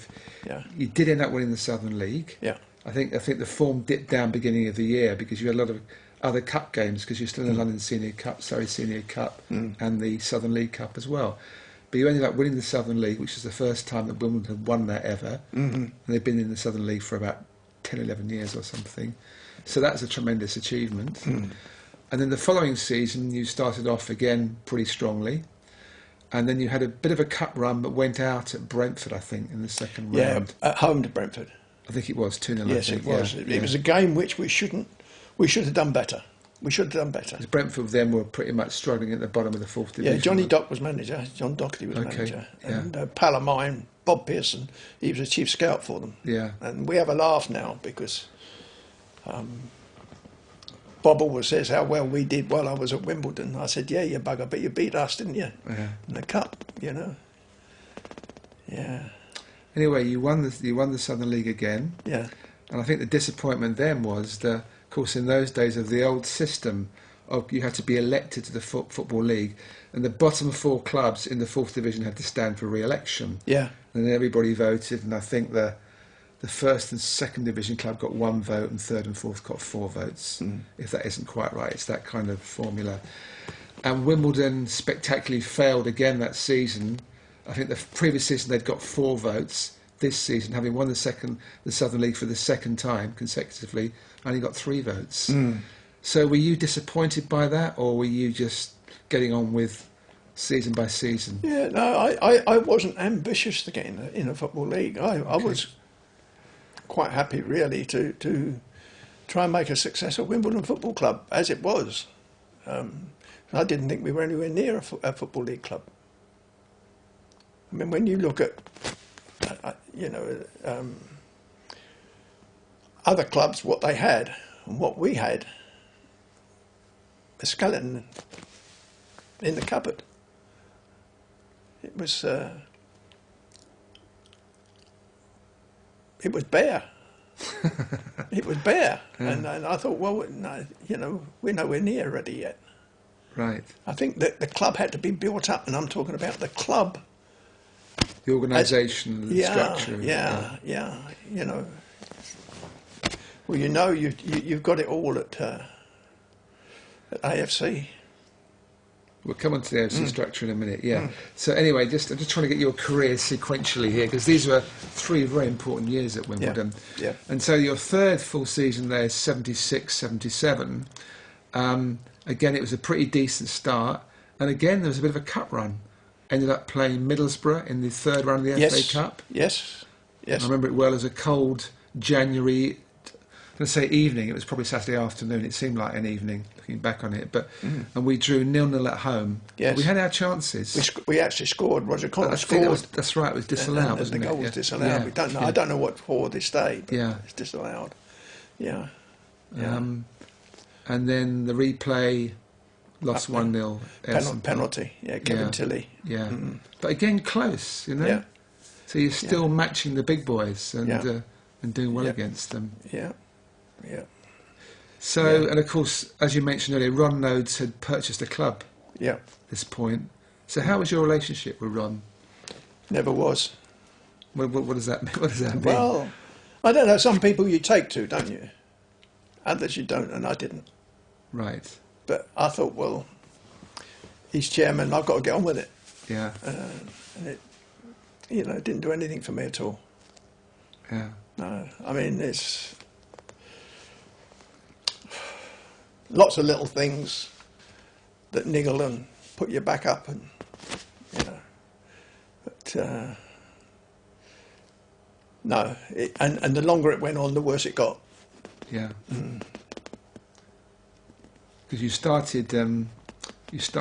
you did end up winning the Southern League. Yeah. I think the form dipped down beginning of the year because you had a lot of other cup games because you're still in the London Senior Cup, Surrey Senior Cup, and the Southern League Cup as well. But you ended up winning the Southern League, which is the first time that Wimbledon had won that ever. And they've been in the Southern League for about 10, 11 years or something. So that's a tremendous achievement. And then the following season, you started off again pretty strongly. And then you had a bit of a cup run, but went out at Brentford, I think, in the second round. Yeah, at home to Brentford. I think it was 2-0. Yes, it was. It was a game which we should have done better. We should have done better. Because Brentford then were pretty much struggling at the bottom of the fourth division. Yeah, Johnny Dock was manager. John Docherty was manager. And a pal of mine, Bob Pearson, he was a chief scout for them. Yeah. And we have a laugh now because Bob always says how well we did while I was at Wimbledon. I said, yeah, you bugger, but you beat us, didn't you? Yeah. In the cup, you know. Yeah. Anyway, you won the Southern League again. Yeah. And I think the disappointment then was, of course, in those days of the old system, you had to be elected to the Football League, and the bottom four clubs in the fourth division had to stand for re-election. Yeah. And then everybody voted, and I think the first and second division club got 1 vote, and third and fourth got 4 votes. If that isn't quite right, it's that kind of formula. And Wimbledon spectacularly failed again that season. I think the previous season they'd got 4 votes. This season, having won the Southern League for the second time consecutively, only got 3 votes. So were you disappointed by that, or were you just getting on with season by season? Yeah, no, I wasn't ambitious to get in a Football League. I was quite happy, really, to try and make a success of Wimbledon Football Club, as it was. I didn't think we were anywhere near a Football League club. I mean, when you look at, other clubs, what they had and what we had, a skeleton in the cupboard. It was bare. It was bare. And I thought, well, no, we're nowhere near ready yet. Right. I think that the club had to be built up, and I'm talking about the club. The organisation, the structure. Yeah. Well, you've got it all at AFC. We'll come on to the AFC structure in a minute, So anyway, I'm just trying to get your career sequentially here, because these were 3 very important years at Wimbledon. Yeah. And so your third full season there is 76-77. Again, it was a pretty decent start. And again, there was a bit of a cup run. Ended up playing Middlesbrough in the third round of the FA Cup. Yes. I remember it well as a cold January, I'm going to say evening, it was probably Saturday afternoon, it seemed like an evening, looking back on it, and we drew 0-0 at home. Yes. We had our chances. We actually scored. Roger Connor scored. That's right, it was disallowed, and wasn't the it? goal was disallowed. Yeah. We don't know. I don't know what for this day, but Yeah. it's disallowed. Yeah. And then the replay, lost 1-0. Penalty, Kevin Tilley. Yeah. But again, close, Yeah. So you're still matching the big boys and doing well Yeah. against them. Yeah. So, and of course, as you mentioned earlier, Ron Nodes had purchased a club Yeah. at this point. So how was your relationship with Ron? Never was. What does that mean? What does that mean? Well, I don't know. Some people you take to, don't you? Others you don't, and I didn't. Right. But I thought, well, he's chairman. I've got to get on with it. Yeah. And it, didn't do anything for me at all. Yeah. No, I mean, it's lots of little things that niggle and put your back up, and But no, and the longer it went on, the worse it got. Yeah. because you started. I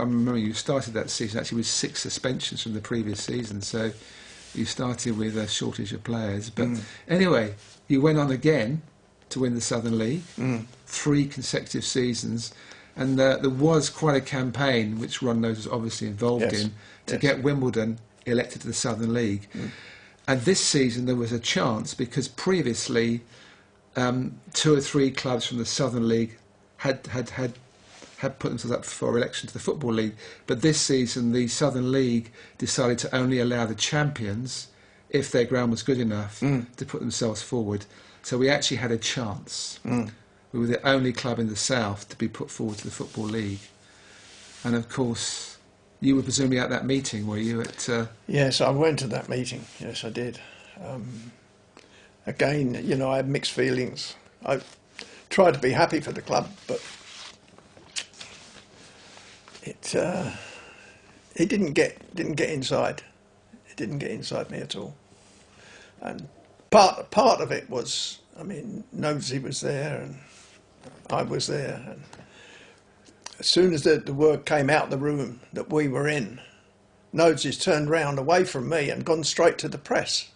remember you started that season actually with 6 suspensions from the previous season, so you started with a shortage of players. But anyway, you went on again to win the Southern League, 3 consecutive seasons, and there was quite a campaign, which Ron Knows was obviously involved in, to get Wimbledon elected to the Southern League. And this season there was a chance, because previously 2 or 3 clubs from the Southern League had put themselves up for election to the Football League, but this season the Southern League decided to only allow the champions, if their ground was good enough, to put themselves forward. So we actually had a chance. We were the only club in the South to be put forward to the Football League. And of course, you were presumably at that meeting, were you? Yes, I went to that meeting. Yes, I did. Again, I had mixed feelings. I tried to be happy for the club, but it didn't get inside. It didn't get inside me at all. And part of it was, Nosey was there and I was there. And as soon as the word came out the room that we were in, Nosey's turned round away from me and gone straight to the press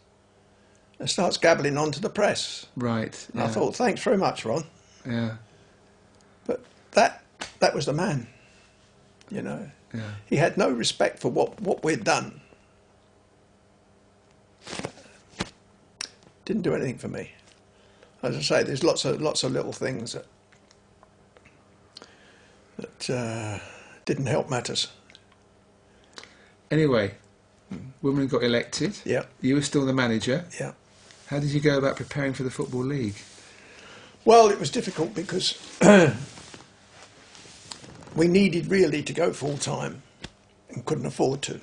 and starts gabbling on to the press. Right. And I thought, thanks very much, Ron. Yeah. But that was the man. He had no respect for what we'd done. Didn't do anything for me. As I say, there's lots of little things that didn't help matters. Anyway, Wimbledon got elected. Yeah. You were still the manager. Yeah. How did you go about preparing for the Football League? Well, it was difficult because we needed really to go full time and couldn't afford to.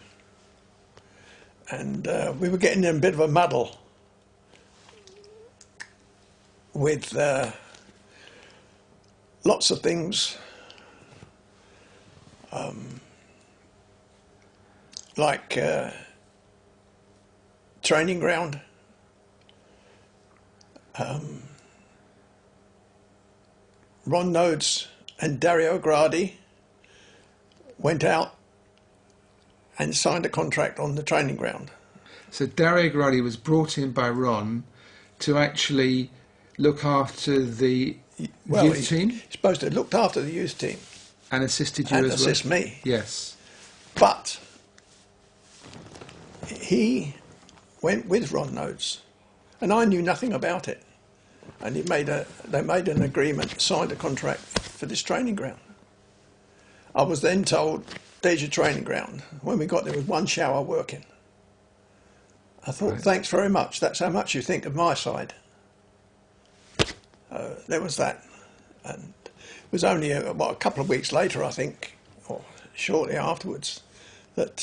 And we were getting in a bit of a muddle with lots of things, like training ground, Ron Nodes and Dario Gradi went out and signed a contract on the training ground. So Dario Gradi was brought in by Ron to actually look after the youth team? He's supposed to have looked after the youth team. And assisted you and as well? assist me. Yes. But he went with Ron Nodes, and I knew nothing about it. And they made an agreement, signed a contract for this training ground. I was then told, there's your training ground. When we got there was one shower working. I thought, Right. Thanks very much. That's how much you think of my side. There was that. And it was only a couple of weeks later, I think, or shortly afterwards, that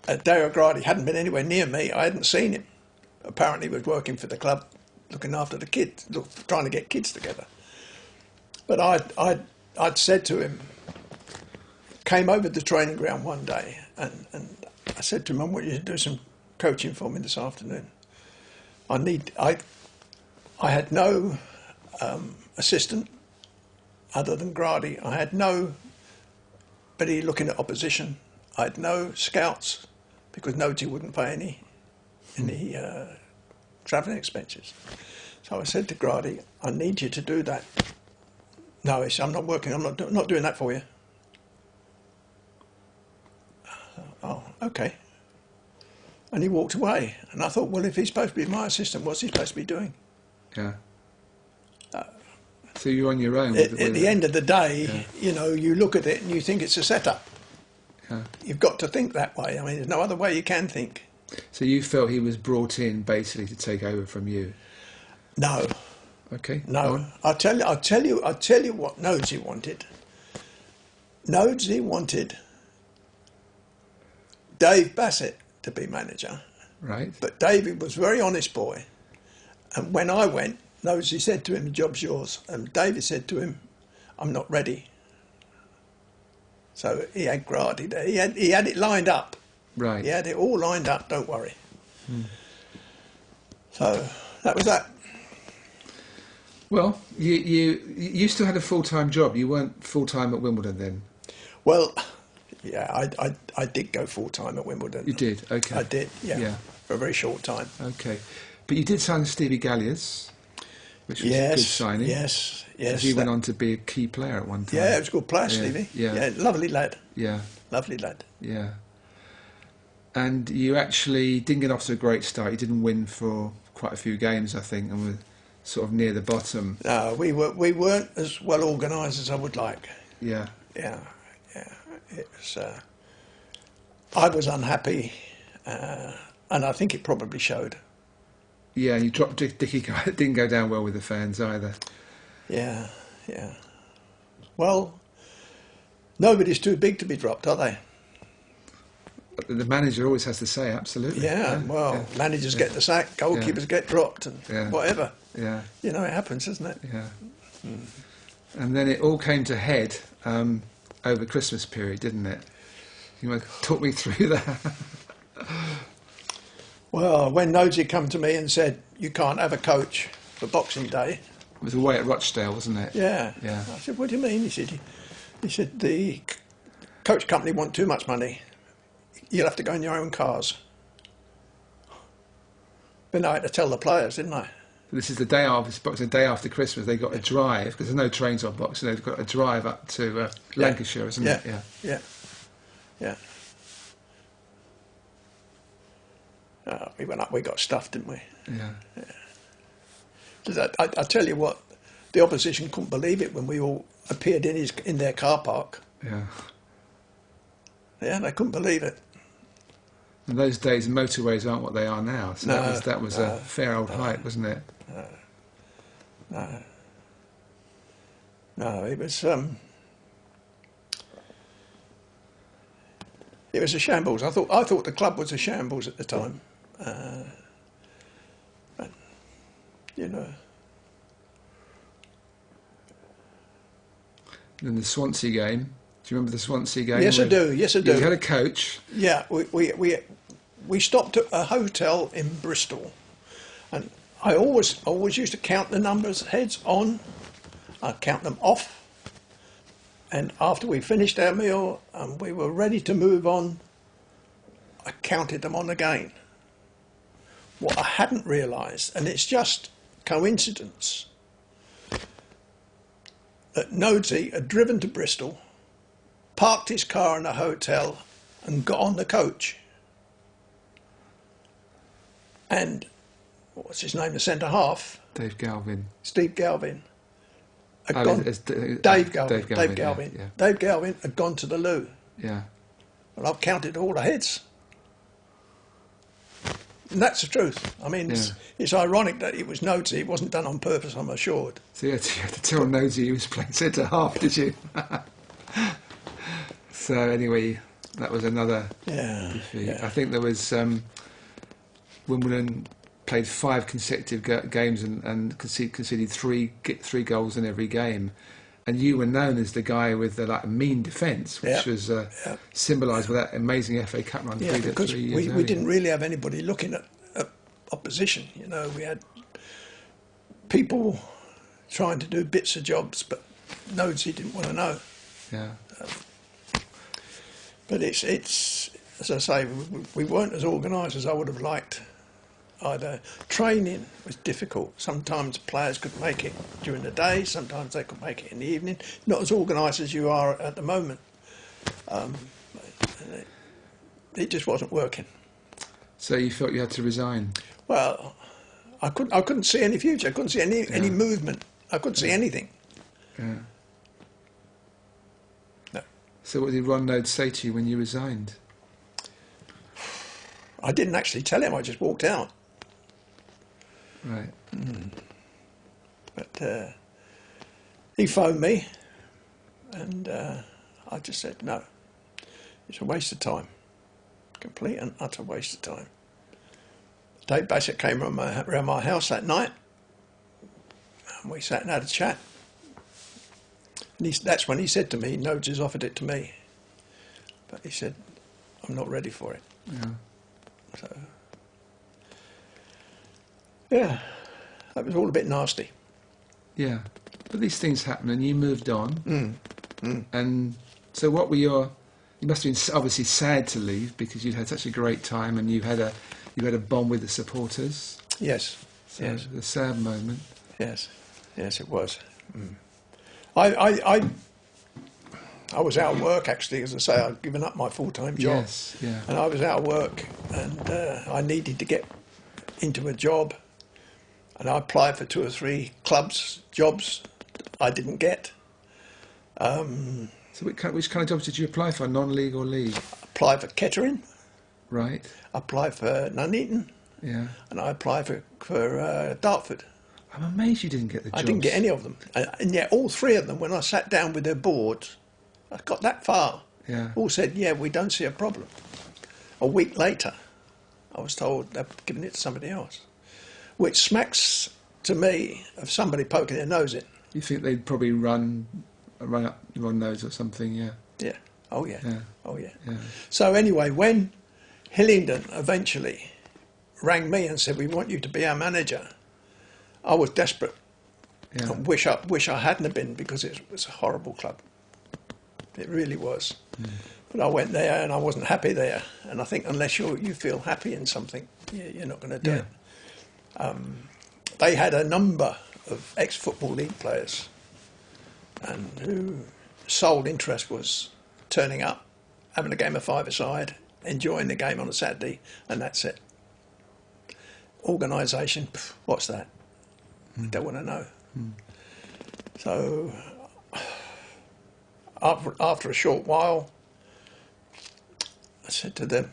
Dario Gradi hadn't been anywhere near me. I hadn't seen him. Apparently he was working for the club, looking after the kids, trying to get kids together. But I'd said to him, came over to the training ground one day, and I said to him, I want you to do some coaching for me this afternoon. I had no assistant other than Gradi. I had nobody looking at opposition. I had no scouts because Noti wouldn't pay any travelling expenses. So I said to Gradi, I need you to do that. No, he said, I'm not working. I'm not doing that for you. Oh, okay. And he walked away. And I thought, well, if he's supposed to be my assistant, what's he supposed to be doing? Yeah. So you're on your own. At the end of the day, you look at it and you think it's a setup. Yeah. You've got to think that way. I mean, there's no other way you can think. So you felt he was brought in basically to take over from you? No. Okay. No. I'll tell you what Nosey wanted. Nosey wanted Dave Bassett to be manager. Right. But David was a very honest boy. And when I went, Nosey said to him, the job's yours. And David said to him, I'm not ready. So he had Gradi there. He had it lined up. Right. He had it all lined up, don't worry. So that was that. Well, you still had a full-time job. You weren't full-time at Wimbledon then. Well, yeah, I did go full time at Wimbledon. You did, okay. I did, yeah, for a very short time. Okay, but you did sign Stevie Galliers, which was a good signing. Yes. He went on to be a key player at one time. Yeah, he was a good player, Stevie. Yeah, lovely lad. Yeah, lovely lad. Yeah, and you actually didn't get off to a great start. You didn't win for quite a few games, I think, and were sort of near the bottom. No, we weren't as well organised as I would like. Yeah. It was. I was unhappy, and I think it probably showed. Yeah, you dropped Dickie. It didn't go down well with the fans either. Yeah. Well, nobody's too big to be dropped, are they? The manager always has to say, absolutely. Managers get the sack, goalkeepers get dropped, and whatever. Yeah. You know, it happens, doesn't it? Yeah. And then it all came to head over Christmas period, didn't it? You want to talk me through that? Well, when Nosey come to me and said, you can't have a coach for Boxing Day. It was away at Rochdale, wasn't it? Yeah. I said, what do you mean? He said, the coach company want too much money. You'll have to go in your own cars. Then I had to tell the players, didn't I? This is the day after Boxing Day after Christmas. They got a drive because there's no trains on Boxing. They've got a drive up to Lancashire, isn't it? Yeah. We went up. We got stuffed, didn't we? Yeah. I tell you what, the opposition couldn't believe it when we all appeared in their car park. Yeah. Yeah, they couldn't believe it. In those days, motorways aren't what they are now. So that was a fair old hype, wasn't it? No, it was a shambles. I thought the club was a shambles at the time. But, you know. And the Swansea game. Do you remember the Swansea game? Yes, I do. You had a coach. Yeah, we stopped at a hotel in Bristol, and I always used to count the numbers, heads on, I'd count them off, and after we finished our meal and we were ready to move on, I counted them on again. What I hadn't realised, and it's just coincidence, that Nosey had driven to Bristol, parked his car in a hotel and got on the coach. And what's his name, the centre half? Steve Galvin. Dave Galvin. Dave Galvin. Yeah. Dave Galvin had gone to the loo. Yeah. And I've counted all the heads. And that's the truth. I mean, it's ironic that it was Nosey. It wasn't done on purpose, I'm assured. So you had to tell Nosey he was playing centre half, did you? So anyway, that was another defeat. Yeah. I think there was Wimbledon played 5 consecutive games and conceded three goals in every game, and you were known as the guy with the mean defence, which was symbolised with that amazing FA Cup run. Yeah, because we didn't really have anybody looking at opposition. You know, we had people trying to do bits of jobs, but Nosey didn't want to know. Yeah. But it's as I say, we weren't as organised as I would have liked. Either training was difficult. Sometimes players could make it during the day, sometimes they could make it in the evening. Not as organised as you are at the moment. It just wasn't working. So you felt you had to resign? Well, I couldn't see any future. I couldn't see any movement. I couldn't see anything. Yeah. No. So what did Ron Node say to you when you resigned? I didn't actually tell him. I just walked out. Right. But he phoned me, and I just said, no, it's a waste of time. Complete and utter waste of time. Dave Bassett came around my house that night, and we sat and had a chat. And that's when he said to me, Nodes has offered it to me. But he said, I'm not ready for it. Yeah. So, yeah, that was all a bit nasty. Yeah. But these things happen, and you moved on. And so, what were your? You must have been obviously sad to leave because you'd had such a great time, and you had a bond with the supporters. Yes. So Yes. the sad moment. Yes. Yes, it was. I was out of work, actually. As I say, I'd given up my full-time job. Yes. Yeah. And I was out of work, and I needed to get into a job. And I applied for 2 or 3 jobs I didn't get. So which kind of jobs did you apply for? Non-league or league? Applied for Kettering, Right. applied for Nuneaton, Yeah. and I applied for Dartford. I'm amazed you didn't get the jobs. I didn't get any of them. And yet all 3 of them, when I sat down with their boards, I got that far. Yeah. All said, yeah, we don't see a problem. A week later, I was told they're giving it to somebody else, which smacks to me of somebody poking their nose in. You think they'd probably run those or something? Yeah. Yeah. Oh, yeah. Yeah. Oh, yeah. Yeah. So anyway, when Hillingdon eventually rang me and said, we want you to be our manager, I was desperate. Yeah. I wish I hadn't have been, because it was a horrible club. It really was. But I went there and I wasn't happy there. And I think unless you feel happy in something, you're not going to do it. They had a number of ex-Football League players, and whose sole interest was turning up, having a game of five-a-side, enjoying the game on a Saturday, and that's it. Organisation, what's that? I don't want to know. So after a short while, I said to them,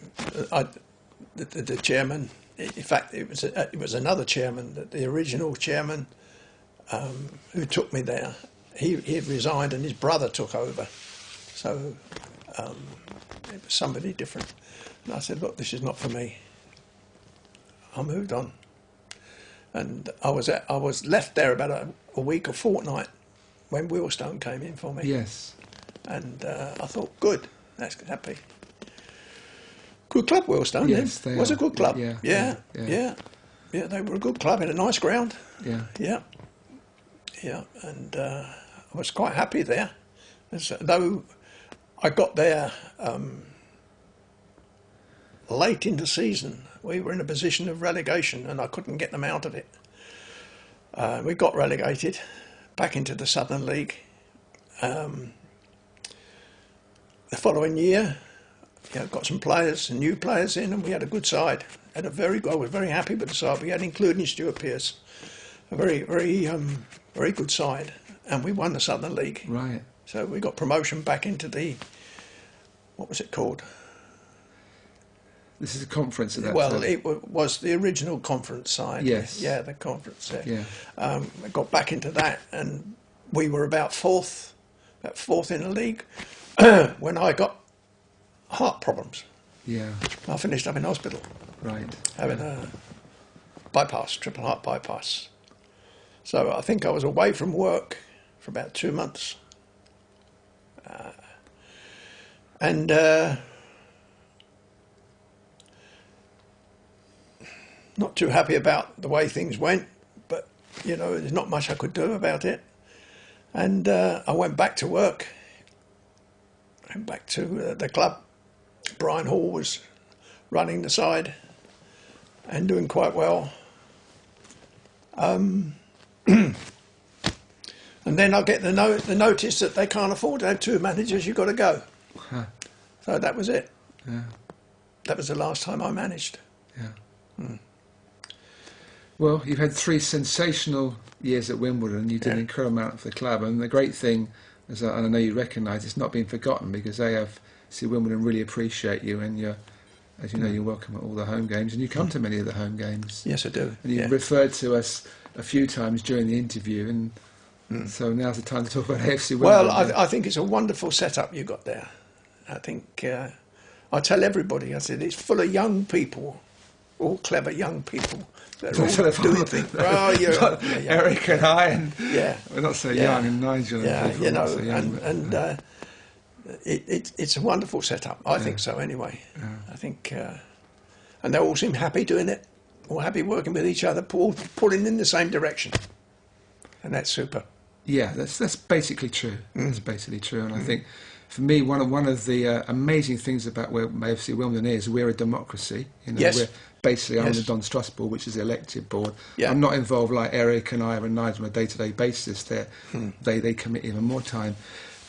the chairman, in fact it was another chairman, the original chairman who took me there. He had resigned and his brother took over, so it was somebody different. And I said, look, this is not for me. I moved on, and I was left there about a week or fortnight when Wheelstone came in for me. Yes. And I thought, good, that's happy. Good club, Wheelstone. Yes, then. they Was are. a good club. Yeah. They were a good club in a nice ground. Yeah. And I was quite happy there. Though I got there late in the season, we were in a position of relegation and I couldn't get them out of it. We got relegated back into the Southern League. The following year, got some players, new players in, and we had a good side. I was very happy with the side we had, including Stuart Pearce. A very, very, very good side, and we won the Southern League. Right. So we got promotion back into what was it called? This is a conference at that Well, time. it was the original conference side. Yes. Yeah, the conference. Yeah. We got back into that, and we were about fourth in the league when I got heart problems. Yeah. I finished up in hospital Right. having a triple heart bypass. So I think I was away from work for about 2 months. And not too happy about the way things went, but, there's not much I could do about it. And I went back to work. Went back to the club. Brian Hall was running the side and doing quite well. And then I get the notice that they can't afford to have 2 managers, you've got to go. Huh. So that was it. Yeah. That was the last time I managed. Yeah. Well, you've had 3 sensational years at Wimbledon. You did an incredible amount for the club, and the great thing, and I know you recognise, it's not been forgotten because Wimbledon really appreciate you, and as you know, you're welcome at all the home games, and you come to many of the home games. Yes, I do. And you referred to us a few times during the interview, and so now's the time to talk about AFC Wimbledon. Well, I think it's a wonderful setup you got there. I think I tell everybody, I said, it's full of young people, all clever young people that are all doing things. Oh, Eric and I, and yeah, we're not so young, and Nigel. Yeah, and not so young, it's a wonderful setup. I think so, anyway. Yeah. I think, and they all seem happy doing it, all happy working with each other, pulling in the same direction. And that's super. Yeah, that's basically true. That's basically true, and I think for me, one of the amazing things about where AFC Wimbledon is, we're a democracy. You know, Yes. we're basically I'm Yes. the Don Struss board, which is the elected board. Yeah. I'm not involved like Eric and I and Nigel on a day-to-day basis. They commit even more time.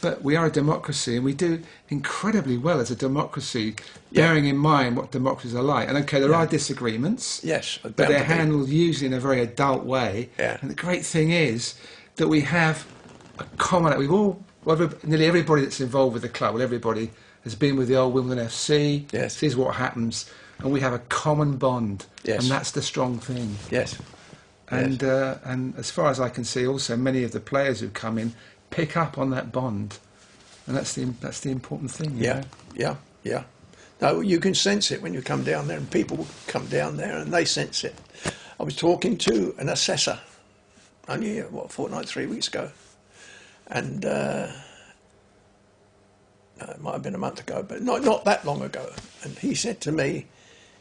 But we are a democracy, and we do incredibly well as a democracy, bearing in mind what democracies are like. And okay, there are disagreements, Yes. but they're handled usually in a very adult way. Yeah. And the great thing is that we have a common. Nearly everybody that's involved with the club, well, everybody has been with the old Wimbledon FC. Yes. This is what happens, and we have a common bond, Yes. and that's the strong thing. Yes. And as far as I can see, also many of the players who come in pick up on that bond, and that's the important thing. You know? Yeah. No, you can sense it when you come down there, and people come down there and they sense it. I was talking to an assessor only a fortnight, 3 weeks ago, and it might have been a month ago, but not that long ago. And he said to me,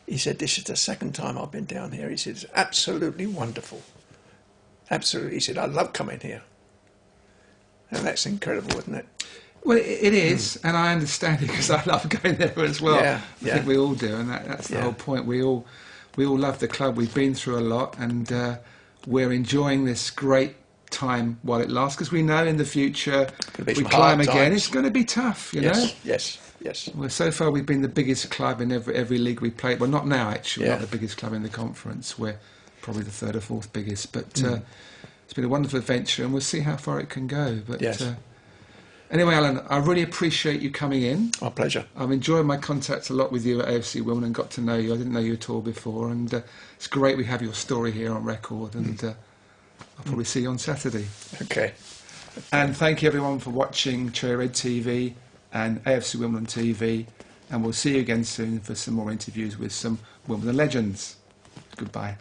he said, "This is the second time I've been down here." He said, "It's absolutely wonderful. Absolutely." He said, "I love coming here." And that's incredible, isn't it? Well, it is, and I understand it because I love going there as well. Yeah, I think we all do, and that's the whole point. We all love the club. We've been through a lot, and we're enjoying this great time while it lasts, because we know in the future we climb again. It's going to be tough, you know. Yes. Well, so far we've been the biggest club in every league we played. Well, not now actually. Not the biggest club in the conference. We're probably the third or fourth biggest, but it's been a wonderful adventure, and we'll see how far it can go. But anyway, Alan, I really appreciate you coming in. Our pleasure. I've enjoyed my contacts a lot with you at AFC Wimbledon and got to know you. I didn't know you at all before, and it's great we have your story here on record, and I'll probably see you on Saturday. Okay. And thank you everyone for watching Cherry Red TV and AFC Wimbledon TV, and we'll see you again soon for some more interviews with some Wimbledon legends. Goodbye.